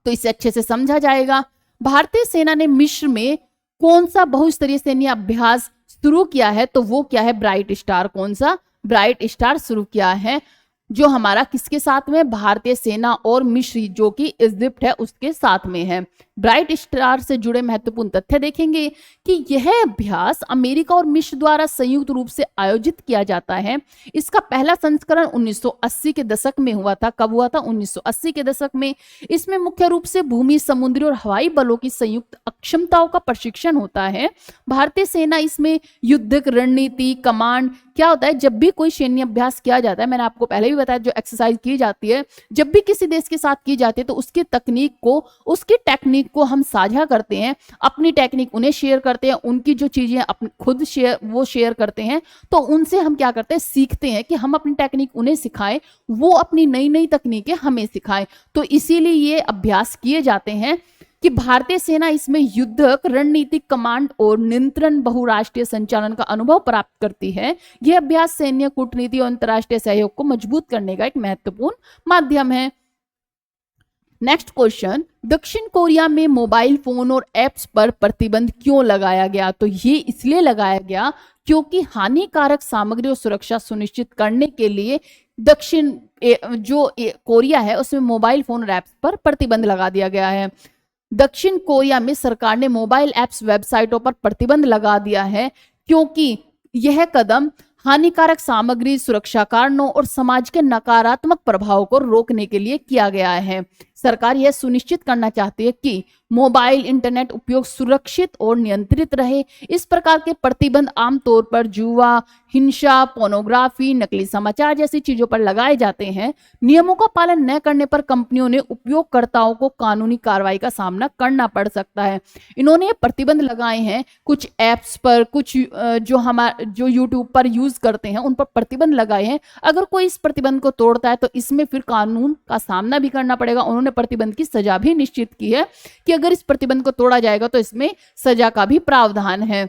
तो इसे अच्छे से समझा जाएगा। भारतीय सेना ने मिस्र में कौन सा बहुस्तरीय सैन्य अभ्यास शुरू किया है? तो वो क्या है? Bright star. कौन सा? ब्राइट स्टार शुरू किया है, जो हमारा किसके साथ में? भारतीय सेना और मिस्र जो कि इजिप्ट है उसके साथ में है। ब्राइट स्टार से जुड़े महत्वपूर्ण तथ्य देखेंगे कि यह अभ्यास अमेरिका और मिस्र द्वारा संयुक्त रूप से आयोजित किया जाता है। इसका पहला संस्करण 1980 के दशक में हुआ था। कब हुआ था? 1980 के दशक में। इसमें मुख्य रूप से भूमि, समुद्री और हवाई बलों की संयुक्त अक्षमताओं का प्रशिक्षण होता है। भारतीय सेना इसमें युद्धक रणनीति, कमांड, क्या होता है जब भी कोई सैन्य अभ्यास किया जाता है, मैंने आपको पहले भी बताया, जो एक्सरसाइज की जाती है जब भी किसी देश के साथ की जाती है तो उसकी तकनीक को, उसकी टेक्निक को हम साझा करते हैं, अपनी टेक्निक उन्हें शेयर करते हैं, उनकी जो चीजें अपने खुद शेयर करते हैं, तो उनसे हम क्या करते हैं, सीखते हैं कि हम अपनी टेक्निक उन्हें सिखाएं, वो अपनी नई नई तकनीकें हमें सिखाएं। तो इसीलिए ये अभ्यास किए जाते हैं कि भारतीय सेना इसमें युद्धक, रणनीतिक, कमांड और नियंत्रण, बहुराष्ट्रीय संचालन का अनुभव प्राप्त करती है। यह अभ्यास सैन्य कूटनीति और अंतर्राष्ट्रीय सहयोग को मजबूत करने का एक महत्वपूर्ण माध्यम है। नेक्स्ट क्वेश्चन, दक्षिण कोरिया में मोबाइल फोन और एप्स पर प्रतिबंध क्यों लगाया गया? तो ये इसलिए लगाया गया क्योंकि हानिकारक सामग्री और सुरक्षा सुनिश्चित करने के लिए कोरिया है उसमें मोबाइल फोन और एप्स पर प्रतिबंध लगा दिया गया है। दक्षिण कोरिया में सरकार ने मोबाइल एप्स वेबसाइटों पर प्रतिबंध लगा दिया है क्योंकि यह कदम हानिकारक सामग्री, सुरक्षा कारणों और समाज के नकारात्मक प्रभाव को रोकने के लिए किया गया है। सरकार यह सुनिश्चित करना चाहती है कि मोबाइल इंटरनेट उपयोग सुरक्षित और नियंत्रित रहे। इस प्रकार के प्रतिबंध आमतौर पर जुआ, हिंसा, पोर्नोग्राफी, नकली समाचार जैसी चीजों पर लगाए जाते हैं। नियमों का पालन न करने पर कंपनियों ने उपयोगकर्ताओं को कानूनी कार्रवाई का सामना करना पड़ सकता है। इन्होंने प्रतिबंध लगाए हैं कुछ ऐप्स पर, कुछ जो यूट्यूब पर यूज करते हैं उन पर प्रतिबंध लगाए हैं। अगर कोई इस प्रतिबंध को तोड़ता है तो इसमें फिर कानून का सामना भी करना पड़ेगा। उन्होंने प्रतिबंध की सजा भी निश्चित की है कि अगर इस प्रतिबंध को तोड़ा जाएगा तो इसमें सजा का भी प्रावधान है।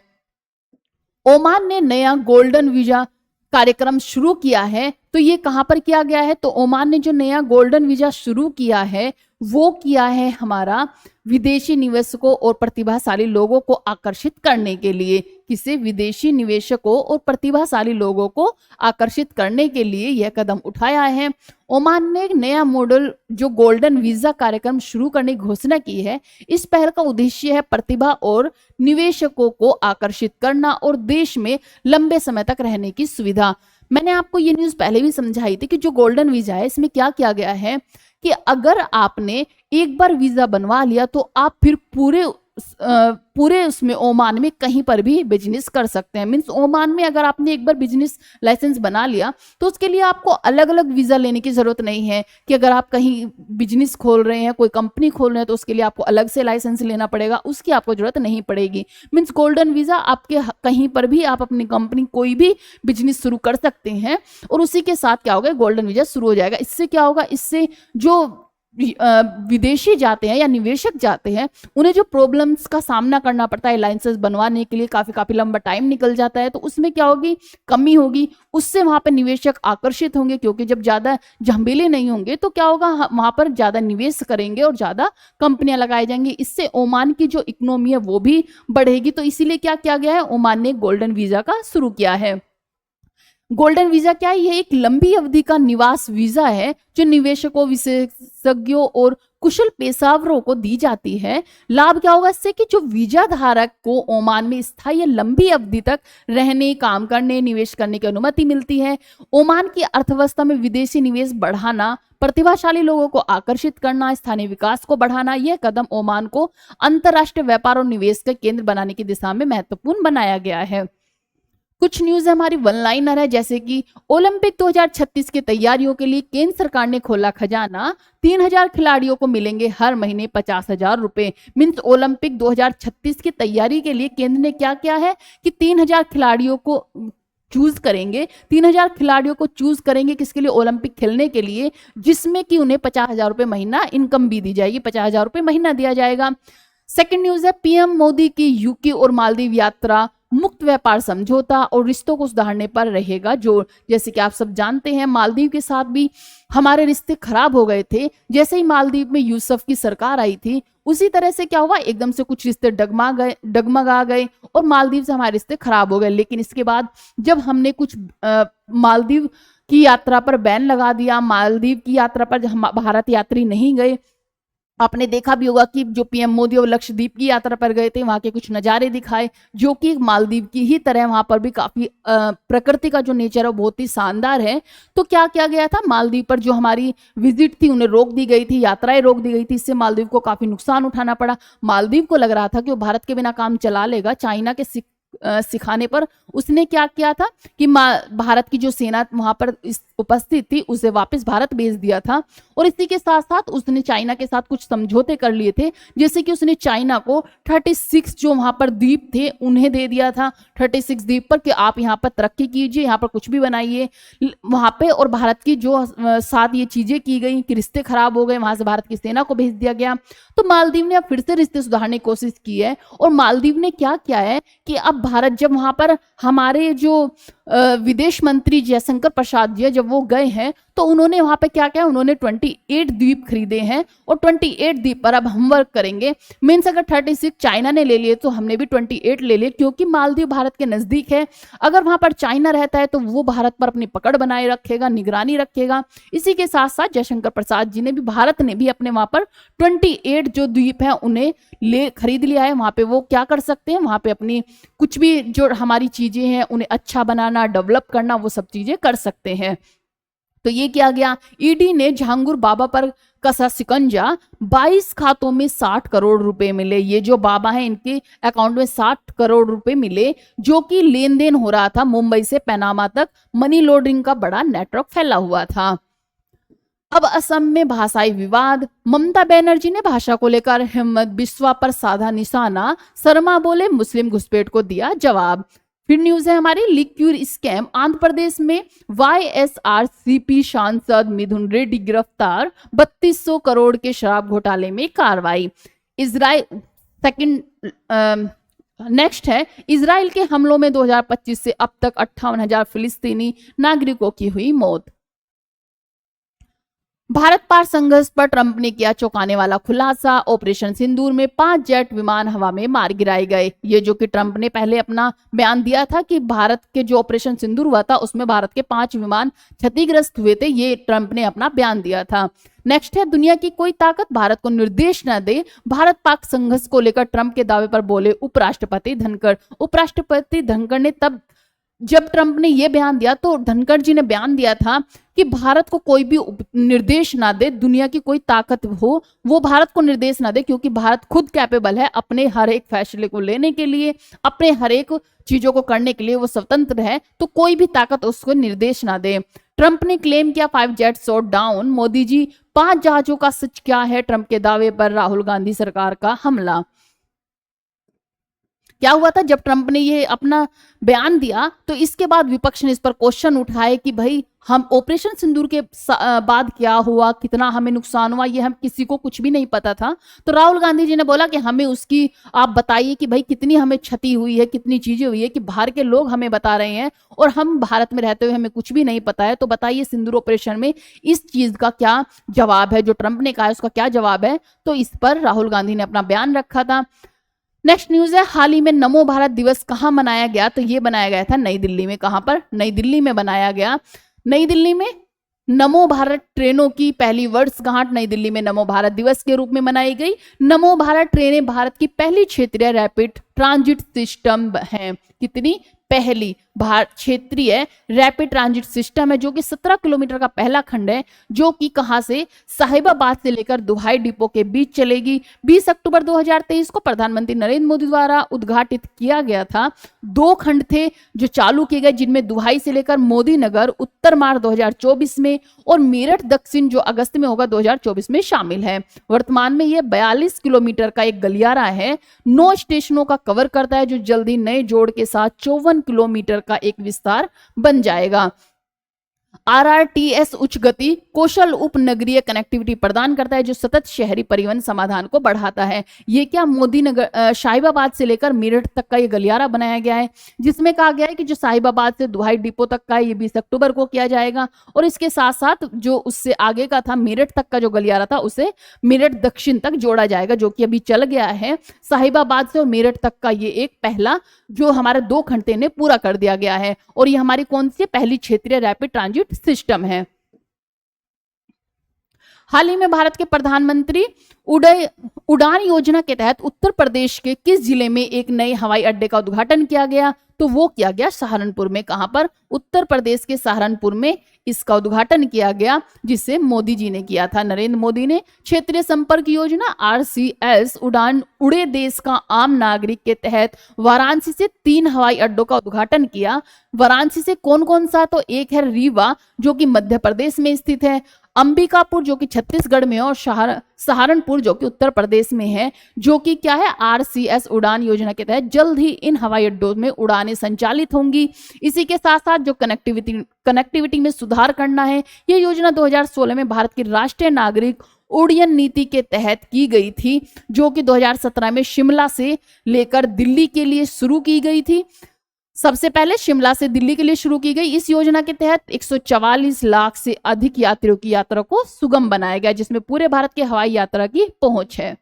ओमान ने नया गोल्डन वीजा कार्यक्रम शुरू किया है। तो ये कहां पर किया गया है? तो ओमान ने जो नया गोल्डन वीजा शुरू किया है वो किया है हमारा विदेशी निवेशकों और प्रतिभाशाली लोगों को आकर्षित करने के लिए। किसे? विदेशी निवेशकों और प्रतिभाशाली लोगों को आकर्षित करने के लिए यह कदम उठाया है। ओमान ने नया मॉडल जो गोल्डन वीजा कार्यक्रम शुरू करने की घोषणा की है। इस पहल का उद्देश्य है प्रतिभा और निवेशकों को आकर्षित करना और देश में लंबे समय तक रहने की सुविधा। मैंने आपको ये न्यूज पहले भी समझाई थी कि जो गोल्डन वीजा है इसमें क्या किया गया है कि अगर आपने एक बार वीजा बनवा लिया तो आप फिर पूरे उसमें ओमान में कहीं पर भी बिजनेस कर सकते हैं। मीन्स ओमान में अगर आपने एक बार बिजनेस लाइसेंस बना लिया तो उसके लिए आपको अलग अलग वीजा लेने की जरूरत नहीं है कि अगर आप कहीं बिजनेस खोल रहे हैं, कोई कंपनी खोल रहे हैं तो उसके लिए आपको अलग से लाइसेंस लेना पड़ेगा, उसकी आपको जरूरत नहीं पड़ेगी। मीन्स गोल्डन वीजा आपके कहीं पर भी आप अपनी कंपनी कोई भी बिजनेस शुरू कर सकते हैं और उसी के साथ क्या होगा, गोल्डन वीजा शुरू हो जाएगा। इससे क्या होगा, इससे जो विदेशी जाते हैं या निवेशक जाते हैं उन्हें जो प्रॉब्लम्स का सामना करना पड़ता है लाइसेंस बनवाने के लिए, काफी लंबा टाइम निकल जाता है, तो उसमें क्या होगी, कमी होगी। उससे वहां पर निवेशक आकर्षित होंगे क्योंकि जब ज्यादा झमेले नहीं होंगे तो क्या होगा, वहां पर ज्यादा निवेश करेंगे और ज्यादा कंपनियां लगाई जाएंगी। इससे ओमान की जो इकोनॉमी है वो भी बढ़ेगी। तो इसीलिए क्या किया गया है, ओमान ने गोल्डन वीजा का शुरू किया है। गोल्डन वीजा क्या है? ये एक लंबी अवधि का निवास वीजा है जो निवेशकों, विशेषज्ञों और कुशल पेशेवरों को दी जाती है। लाभ क्या होगा इससे कि जो वीजा धारक को ओमान में स्थायी लंबी अवधि तक रहने, काम करने, निवेश करने की अनुमति मिलती है। ओमान की अर्थव्यवस्था में विदेशी निवेश बढ़ाना, प्रतिभाशाली लोगों को आकर्षित करना, स्थानीय विकास को बढ़ाना, यह कदम ओमान को अंतर्राष्ट्रीय व्यापार और निवेश का केंद्र बनाने की दिशा में महत्वपूर्ण बनाया गया है। कुछ न्यूज हमारी वन लाइनर है, जैसे कि ओलंपिक 2036 की तैयारियों के लिए केंद्र सरकार ने खोला खजाना, 3000 खिलाड़ियों को मिलेंगे हर महीने 50,000 रुपए। मीन्स ओलंपिक 2036 की तैयारी के लिए केंद्र ने क्या किया है कि 3000 खिलाड़ियों को चूज करेंगे। 3000 खिलाड़ियों को चूज करेंगे किसके लिए, ओलंपिक खेलने के लिए, जिसमें कि उन्हें 50,000 रुपए महीना इनकम भी दी जाएगी, 50,000 रुपए महीना दिया जाएगा। सेकंड न्यूज है, पीएम मोदी की यूके और मालदीव यात्रा मुक्त व्यापार समझौता और रिश्तों को सुधारने पर रहेगा जोर। जैसे कि आप सब जानते हैं मालदीव के साथ भी हमारे रिश्ते खराब हो गए थे। जैसे ही मालदीव में यूसुफ की सरकार आई थी उसी तरह से क्या हुआ, एकदम से कुछ रिश्ते डगमगा गए और मालदीव से हमारे रिश्ते खराब हो गए। लेकिन इसके बाद जब हमने कुछ मालदीव की यात्रा पर बैन लगा दिया, मालदीव की यात्रा पर भारत यात्री नहीं गए। आपने देखा भी होगा कि जो पीएम मोदी और लक्षद्वीप की यात्रा पर गए थे वहां के कुछ नज़ारे दिखाए जो कि मालदीव की ही तरह, वहां पर भी काफी प्रकृति का जो नेचर है वो बहुत ही शानदार है। तो क्या किया गया था, मालदीव पर जो हमारी विजिट थी उन्हें रोक दी गई थी, यात्राएं रोक दी गई थी। इससे मालदीव को काफी नुकसान उठाना पड़ा। मालदीव को लग रहा था कि वो भारत के बिना काम चला लेगा। चाइना के सिखाने पर उसने क्या किया था कि भारत की जो सेना वहां पर उपस्थित थी उसे वापस भारत भेज दिया था। और इसी के साथ साथ उसने चाइना के साथ कुछ समझौते कर लिए थे, जैसे कि उसने चाइना को 36 जो वहां पर द्वीप थे उन्हें दे दिया था, 36 द्वीप पर कि आप यहाँ पर तरक्की कीजिए, यहाँ पर कुछ भी बनाइए वहां पे। और भारत की जो साथ ये चीजें की गई कि रिश्ते खराब हो गए, वहां से भारत की सेना को भेज दिया गया। तो मालदीव ने अब फिर से रिश्ते सुधारने की कोशिश की है। और मालदीव ने क्या किया है कि अब भारत जब वहां पर हमारे जो विदेश मंत्री जयशंकर प्रसाद जी जब वो गए हैं तो उन्होंने वहां पे क्या किया, उन्होंने 28 द्वीप खरीदे हैं और 28 द्वीप पर अब हम वर्क करेंगे। मीन्स अगर 36 चाइना ने ले लिए तो हमने भी 28 ले लिए, क्योंकि मालदीव भारत के नजदीक है। अगर वहां पर चाइना रहता है तो वो भारत पर अपनी पकड़ बनाए रखेगा, निगरानी रखेगा। इसी के साथ साथ जयशंकर प्रसाद जी ने भी, भारत ने भी अपने वहां पर 28 जो द्वीप हैं उन्हें ले खरीद लिया है। वहां पे वो क्या कर सकते हैं, वहां पे अपनी कुछ भी जो हमारी चीजें हैं उन्हें अच्छा बनाना, डेवलप करना, वो सब चीजें कर सकते हैं। तो ये किया गया। ईडी ने झांगुर बाबा पर कसा शिकंजा, 22 खातों में 60 करोड़ रुपए मिले। ये जो बाबा हैं इनके अकाउंट में 60 करोड़ रुपए मिले, जो कि लेन देन हो रहा था मुंबई से पनामा तक, मनी लॉन्ड्रिंग का बड़ा नेटवर्क फैला हुआ था। अब असम में भाषाई विवाद, ममता बनर्जी ने भाषा को लेकर हिम्मत बिस्वा पर साधा निशाना, शर्मा बोले मुस्लिम घुसपैठ को दिया जवाब। फिर न्यूज है हमारी, लिक्विड स्कैम, आंध्र प्रदेश में वाईएसआरसीपी सांसद मिथुन रेड्डी गिरफ्तार, 3200 करोड़ के शराब घोटाले में कार्रवाई। इजराइल सेकंड नेक्स्ट है, इजराइल के हमलों में 2025 से अब तक 58,000 फिलिस्तीनी नागरिकों की हुई मौत। भारत पाक संघर्ष पर ट्रंप ने किया चौंकाने वाला खुलासा, ऑपरेशन सिंदूर में 5 जेट विमान हवा में मार गिराए गए। ये जो कि ट्रंप ने पहले अपना बयान दिया था कि भारत के जो ऑपरेशन सिंदूर हुआ था उसमें भारत के 5 विमान क्षतिग्रस्त हुए थे, ये ट्रंप ने अपना बयान दिया था। नेक्स्ट है, दुनिया की कोई ताकत भारत को निर्देश न दे, भारत पाक संघर्ष को लेकर ट्रंप के दावे पर बोले उपराष्ट्रपति धनखड़। उपराष्ट्रपति धनखड़ ने तब जब ट्रंप ने यह बयान दिया तो धनखड़ जी ने बयान दिया था कि भारत को कोई भी निर्देश ना दे, दुनिया की कोई ताकत हो वो भारत को निर्देश ना दे, क्योंकि भारत खुद कैपेबल है अपने हर एक फैसले को लेने के लिए, अपने हर एक चीजों को करने के लिए वो स्वतंत्र है, तो कोई भी ताकत उसको निर्देश ना दे। ट्रंप ने क्लेम किया 5 jet shot down, Modi ji 5 जहाजों का सच क्या है, ट्रंप के दावे पर राहुल गांधी सरकार का हमला। क्या हुआ था जब ट्रंप ने ये अपना बयान दिया तो इसके बाद विपक्ष ने इस पर क्वेश्चन उठाए कि भाई हम ऑपरेशन सिंदूर के बाद क्या हुआ, कितना हमें नुकसान हुआ, ये हम किसी को कुछ भी नहीं पता था। तो राहुल गांधी जी ने बोला कि हमें उसकी आप बताइए कि भाई कितनी हमें क्षति हुई है, कितनी चीजें हुई है, कि बाहर के लोग हमें बता रहे हैं और हम भारत में रहते हुए हमें कुछ भी नहीं पता है। तो बताइए सिंदूर ऑपरेशन में इस चीज का क्या जवाब है, जो ट्रंप ने कहा है उसका क्या जवाब है। तो इस पर राहुल गांधी ने अपना बयान रखा था। नेक्स्ट न्यूज है, हाल ही में नमो भारत दिवस कहां मनाया गया, तो ये बनाया गया था नई दिल्ली में। कहां पर? नई दिल्ली में बनाया गया। नई दिल्ली में नमो भारत ट्रेनों की पहली वर्षगांठ नई दिल्ली में नमो भारत दिवस के रूप में मनाई गई। नमो भारत ट्रेनें भारत की पहली क्षेत्रीय रैपिड ट्रांजिट सिस्टम है। कितनी? पहली भारत क्षेत्रीय रैपिड ट्रांजिट सिस्टम है, जो कि 17 किलोमीटर का पहला खंड है, जो कि कहां से? साहिबाबाद से लेकर दुहाई डिपो के बीच चलेगी। 20 अक्टूबर 2023 को प्रधानमंत्री नरेंद्र मोदी द्वारा उद्घाटित किया गया था। 2 खंड थे जो चालू किए गए, जिनमें दुहाई से लेकर मोदी नगर उत्तर मार्च 2024 में और मेरठ दक्षिण जो अगस्त में होगा 2024 में शामिल है। वर्तमान में यह 42 किलोमीटर का एक गलियारा है, 9 स्टेशनों का कवर करता है, जो जल्दी नए जोड़ के साथ 54 किलोमीटर का एक विस्तार बन जाएगा। आरआरटीएस उच्च गति कौशल उपनगरीय कनेक्टिविटी प्रदान करता है, जो सतत शहरी परिवहन समाधान को बढ़ाता है। ये क्या? मोदी नगर साहिबाबाद से लेकर मेरठ तक का ये गलियारा बनाया गया है, जिसमें कहा गया है कि जो साहिबाबाद से दुहाई डिपो तक का है ये 20 अक्टूबर को किया जाएगा, और इसके साथ साथ जो उससे आगे का था मेरठ तक का जो गलियारा था उसे मेरठ दक्षिण तक जोड़ा जाएगा, जो कि अभी चल गया है। साहिबाबाद से और मेरठ तक का ये एक पहला जो हमारे 2 घंटे ने पूरा कर दिया गया है, और ये हमारी कौन सी पहली क्षेत्रीय रैपिड ट्रांजिट सिस्टम है। हाल ही में भारत के प्रधानमंत्री उड़ान योजना के तहत उत्तर प्रदेश के किस जिले में एक नए हवाई अड्डे का उद्घाटन किया गया, तो वो किया गया सहारनपुर में। कहां पर? उत्तर प्रदेश के सहारनपुर में इसका उद्घाटन किया गया, जिसे मोदी जी ने किया था, नरेंद्र मोदी ने। क्षेत्रीय संपर्क योजना आरसीएस उड़ान उड़े देश का आम नागरिक के तहत वाराणसी से 3 हवाई अड्डों का उद्घाटन किया। वाराणसी से कौन कौन सा? तो एक है रीवा जो कि मध्य प्रदेश में स्थित है, अंबिकापुर जो कि छत्तीसगढ़ में है, और सहारनपुर जो कि उत्तर प्रदेश में है, जो कि क्या है? आरसीएस उड़ान योजना के तहत जल्द ही इन हवाई अड्डों में उड़ानें संचालित होंगी। इसी के साथ साथ जो कनेक्टिविटी में सुधार करना है, ये योजना 2016 में भारत की राष्ट्रीय नागरिक उड्डयन नीति के तहत की गई थी, जो कि 2017 में शिमला से लेकर दिल्ली के लिए शुरू की गई थी। सबसे पहले शिमला से दिल्ली के लिए शुरू की गई इस योजना के तहत 144 लाख से अधिक यात्रियों की यात्रा को सुगम बनाया गया, जिसमें पूरे भारत के हवाई यात्रा की पहुंच है।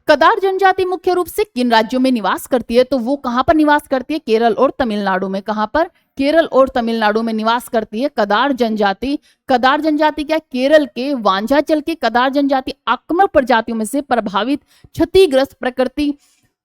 कदार जनजाति मुख्य रूप से किन राज्यों में निवास करती है? तो वो कहां पर निवास करती है? केरल और तमिलनाडु में। कहां पर? केरल और तमिलनाडु में निवास करती है कदार जनजाति। कदार जनजाति क्या? केरल के वांझाचल के कदार जनजाति आक्रामक प्रजातियों में से प्रभावित क्षतिग्रस्त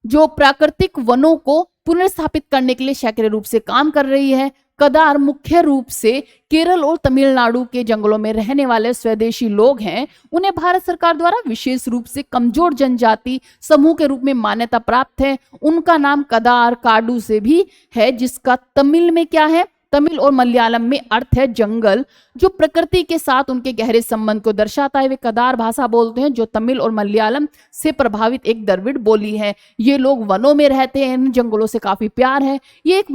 प्राकृतिक वनों को पुनर्स्थापित करने के लिए सक्रिय रूप से काम कर रही है। कदार मुख्य रूप से केरल और तमिलनाडु के जंगलों में रहने वाले स्वदेशी लोग हैं। उन्हें भारत सरकार द्वारा विशेष रूप से कमजोर जनजाति समूह के रूप में मान्यता प्राप्त है। उनका नाम कदार काडू से भी है, जिसका तमिल में क्या है? तमिल और मलयालम में अर्थ है जंगल, जो प्रकृति के साथ उनके गहरे संबंध को दर्शाता है। वे कदार भाषा बोलते हैं, जो तमिल और मलयालम से प्रभावित एक द्रविड़ बोली है। ये लोग वनों में रहते हैं, इन जंगलों से काफी प्यार है। ये एक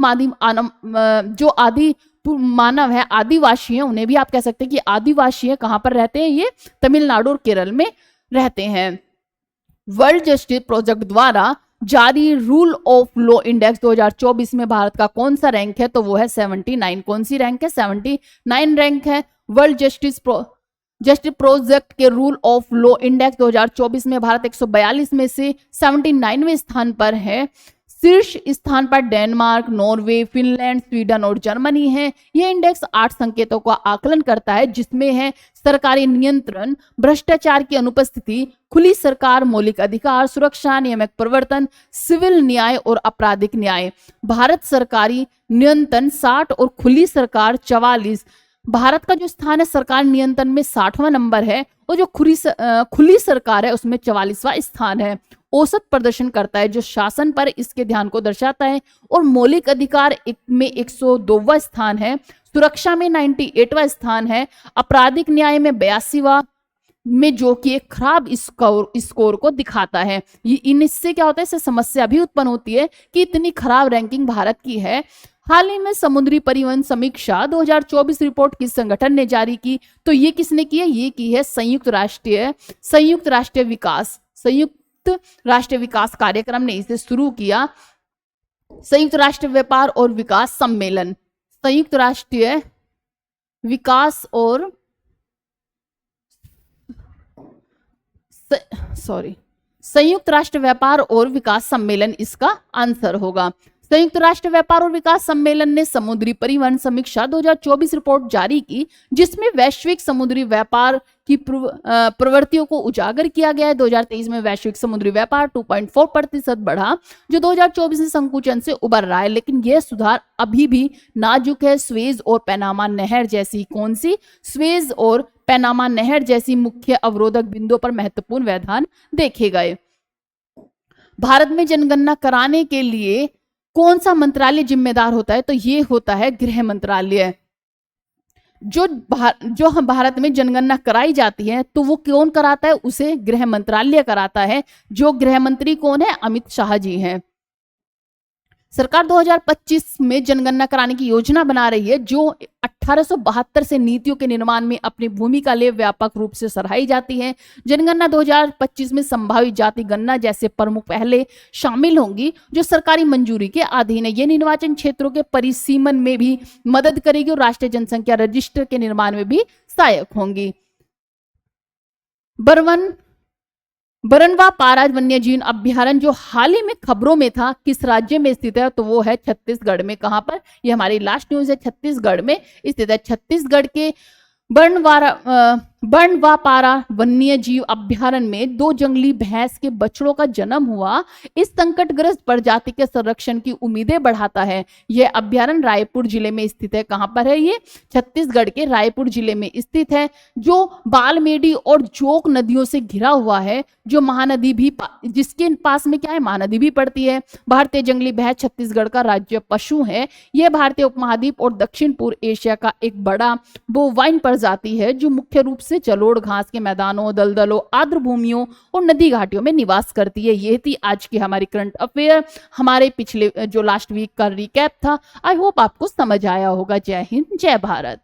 जो आदि मानव है, आदिवासी है, उन्हें भी आप कह सकते हैं कि आदिवासी है। कहां पर रहते हैं? ये तमिलनाडु और केरल में रहते हैं। वर्ल्ड जस्टिस प्रोजेक्ट द्वारा जारी रूल ऑफ लॉ इंडेक्स 2024 में भारत का कौन सा रैंक है? तो वो है 79। कौन सी रैंक है? 79 रैंक है। वर्ल्ड जस्टिस प्रोजेक्ट के रूल ऑफ लॉ इंडेक्स 2024 में भारत 142 में से 79वें स्थान पर है। शीर्ष स्थान पर डेनमार्क, नॉर्वे, फिनलैंड, स्वीडन और जर्मनी है। यह इंडेक्स 8 संकेतों का आकलन करता है, जिसमें है सरकारी नियंत्रण, भ्रष्टाचार की अनुपस्थिति, खुली सरकार, मौलिक अधिकार, सुरक्षा, नियामक प्रवर्तन, सिविल न्याय और आपराधिक न्याय। भारत सरकारी नियंत्रण 60 और खुली सरकार 44। भारत का जो स्थान है सरकार नियंत्रण में 60वां नंबर है, और जो खुली सरकार है उसमें 44वां स्थान है। औसत प्रदर्शन करता है, जो शासन पर इसके ध्यान को दर्शाता है। और मौलिक अधिकार में 102वां स्थान है। सुरक्षा में 98वां स्थान है। आपराधिक न्याय में 82वां में, जो कि एक खराब स्कोर को दिखाता है। ये इनसे क्या होता है? इससे समस्या भी उत्पन्न होती है कि इतनी खराब रैंकिंग भारत की है। हाल ही में समुद्री परिवहन समीक्षा 2024 रिपोर्ट किस संगठन ने जारी की? तो ये किसने की है? ये की है संयुक्त राष्ट्र विकास कार्यक्रम ने इसे शुरू किया। संयुक्त राष्ट्र व्यापार और विकास सम्मेलन, संयुक्त राष्ट्र व्यापार और विकास सम्मेलन इसका आंसर होगा। संयुक्त राष्ट्र व्यापार और विकास सम्मेलन ने समुद्री परिवहन समीक्षा 2024 रिपोर्ट जारी की, जिसमें वैश्विक समुद्री व्यापार की प्रवृत्तियों को उजागर किया गया है। 2023 में वैश्विक समुद्री व्यापार 2.4% बढ़ा, जो 2024 में संकुचन से उबर रहा है, लेकिन यह सुधार अभी भी नाजुक है। स्वेज और पैनामा नहर जैसी मुख्य अवरोधक बिंदुओं पर महत्वपूर्ण व्यवधान देखे गए। भारत में जनगणना कराने के लिए कौन सा मंत्रालय जिम्मेदार होता है? तो ये होता है गृह मंत्रालय। जो भारत में जनगणना कराई जाती है, तो वो कौन कराता है? उसे गृह मंत्रालय कराता है। जो गृह मंत्री कौन है? अमित शाह जी हैं। सरकार 2025 में जनगणना कराने की योजना बना रही है, जो 1872 से नीतियों के निर्माण में अपनी भूमिका ले व्यापक रूप से सराही जाती है। जनगणना 2025 में संभावित जाति गणना जैसे प्रमुख पहले शामिल होंगी, जो सरकारी मंजूरी के अधीन है। ये निर्वाचन क्षेत्रों के परिसीमन में भी मदद करेगी और राष्ट्रीय जनसंख्या रजिस्टर के निर्माण में भी सहायक होंगी। बरनवा पारा वन्यजीव अभ्यारण्य, जो हाल ही में खबरों में था, किस राज्य में स्थित है? तो वो है छत्तीसगढ़ में। कहां पर? ये हमारी लास्ट न्यूज है, छत्तीसगढ़ में स्थित है। छत्तीसगढ़ के बरनवापारा वन्य जीव अभ्यारण्य में 2 जंगली भैंस के बछड़ों का जन्म हुआ। इस संकटग्रस्त प्रजाति के संरक्षण की उम्मीदें बढ़ाता है। यह अभ्यारण्य रायपुर जिले में स्थित है। कहां पर है ये? छत्तीसगढ़ के रायपुर जिले में स्थित है, जो बालमेडी और जोक नदियों से घिरा हुआ है, जो महानदी भी जिसके पास में क्या है? महानदी भी पड़ती है। भारतीय जंगली भैंस छत्तीसगढ़ का राज्य पशु है। यह भारतीय उपमहाद्वीप और दक्षिण पूर्व एशिया का एक बड़ा बोवाइन प्रजाति है, जो मुख्य रूप से जलोढ़ घास के मैदानों, दलदलों, आर्द्र भूमियों और नदी घाटियों में निवास करती है। ये थी आज की हमारी करंट अफेयर, हमारे पिछले जो लास्ट वीक का रिकैप था। आई होप आपको समझ आया होगा। जय हिंद, जय भारत।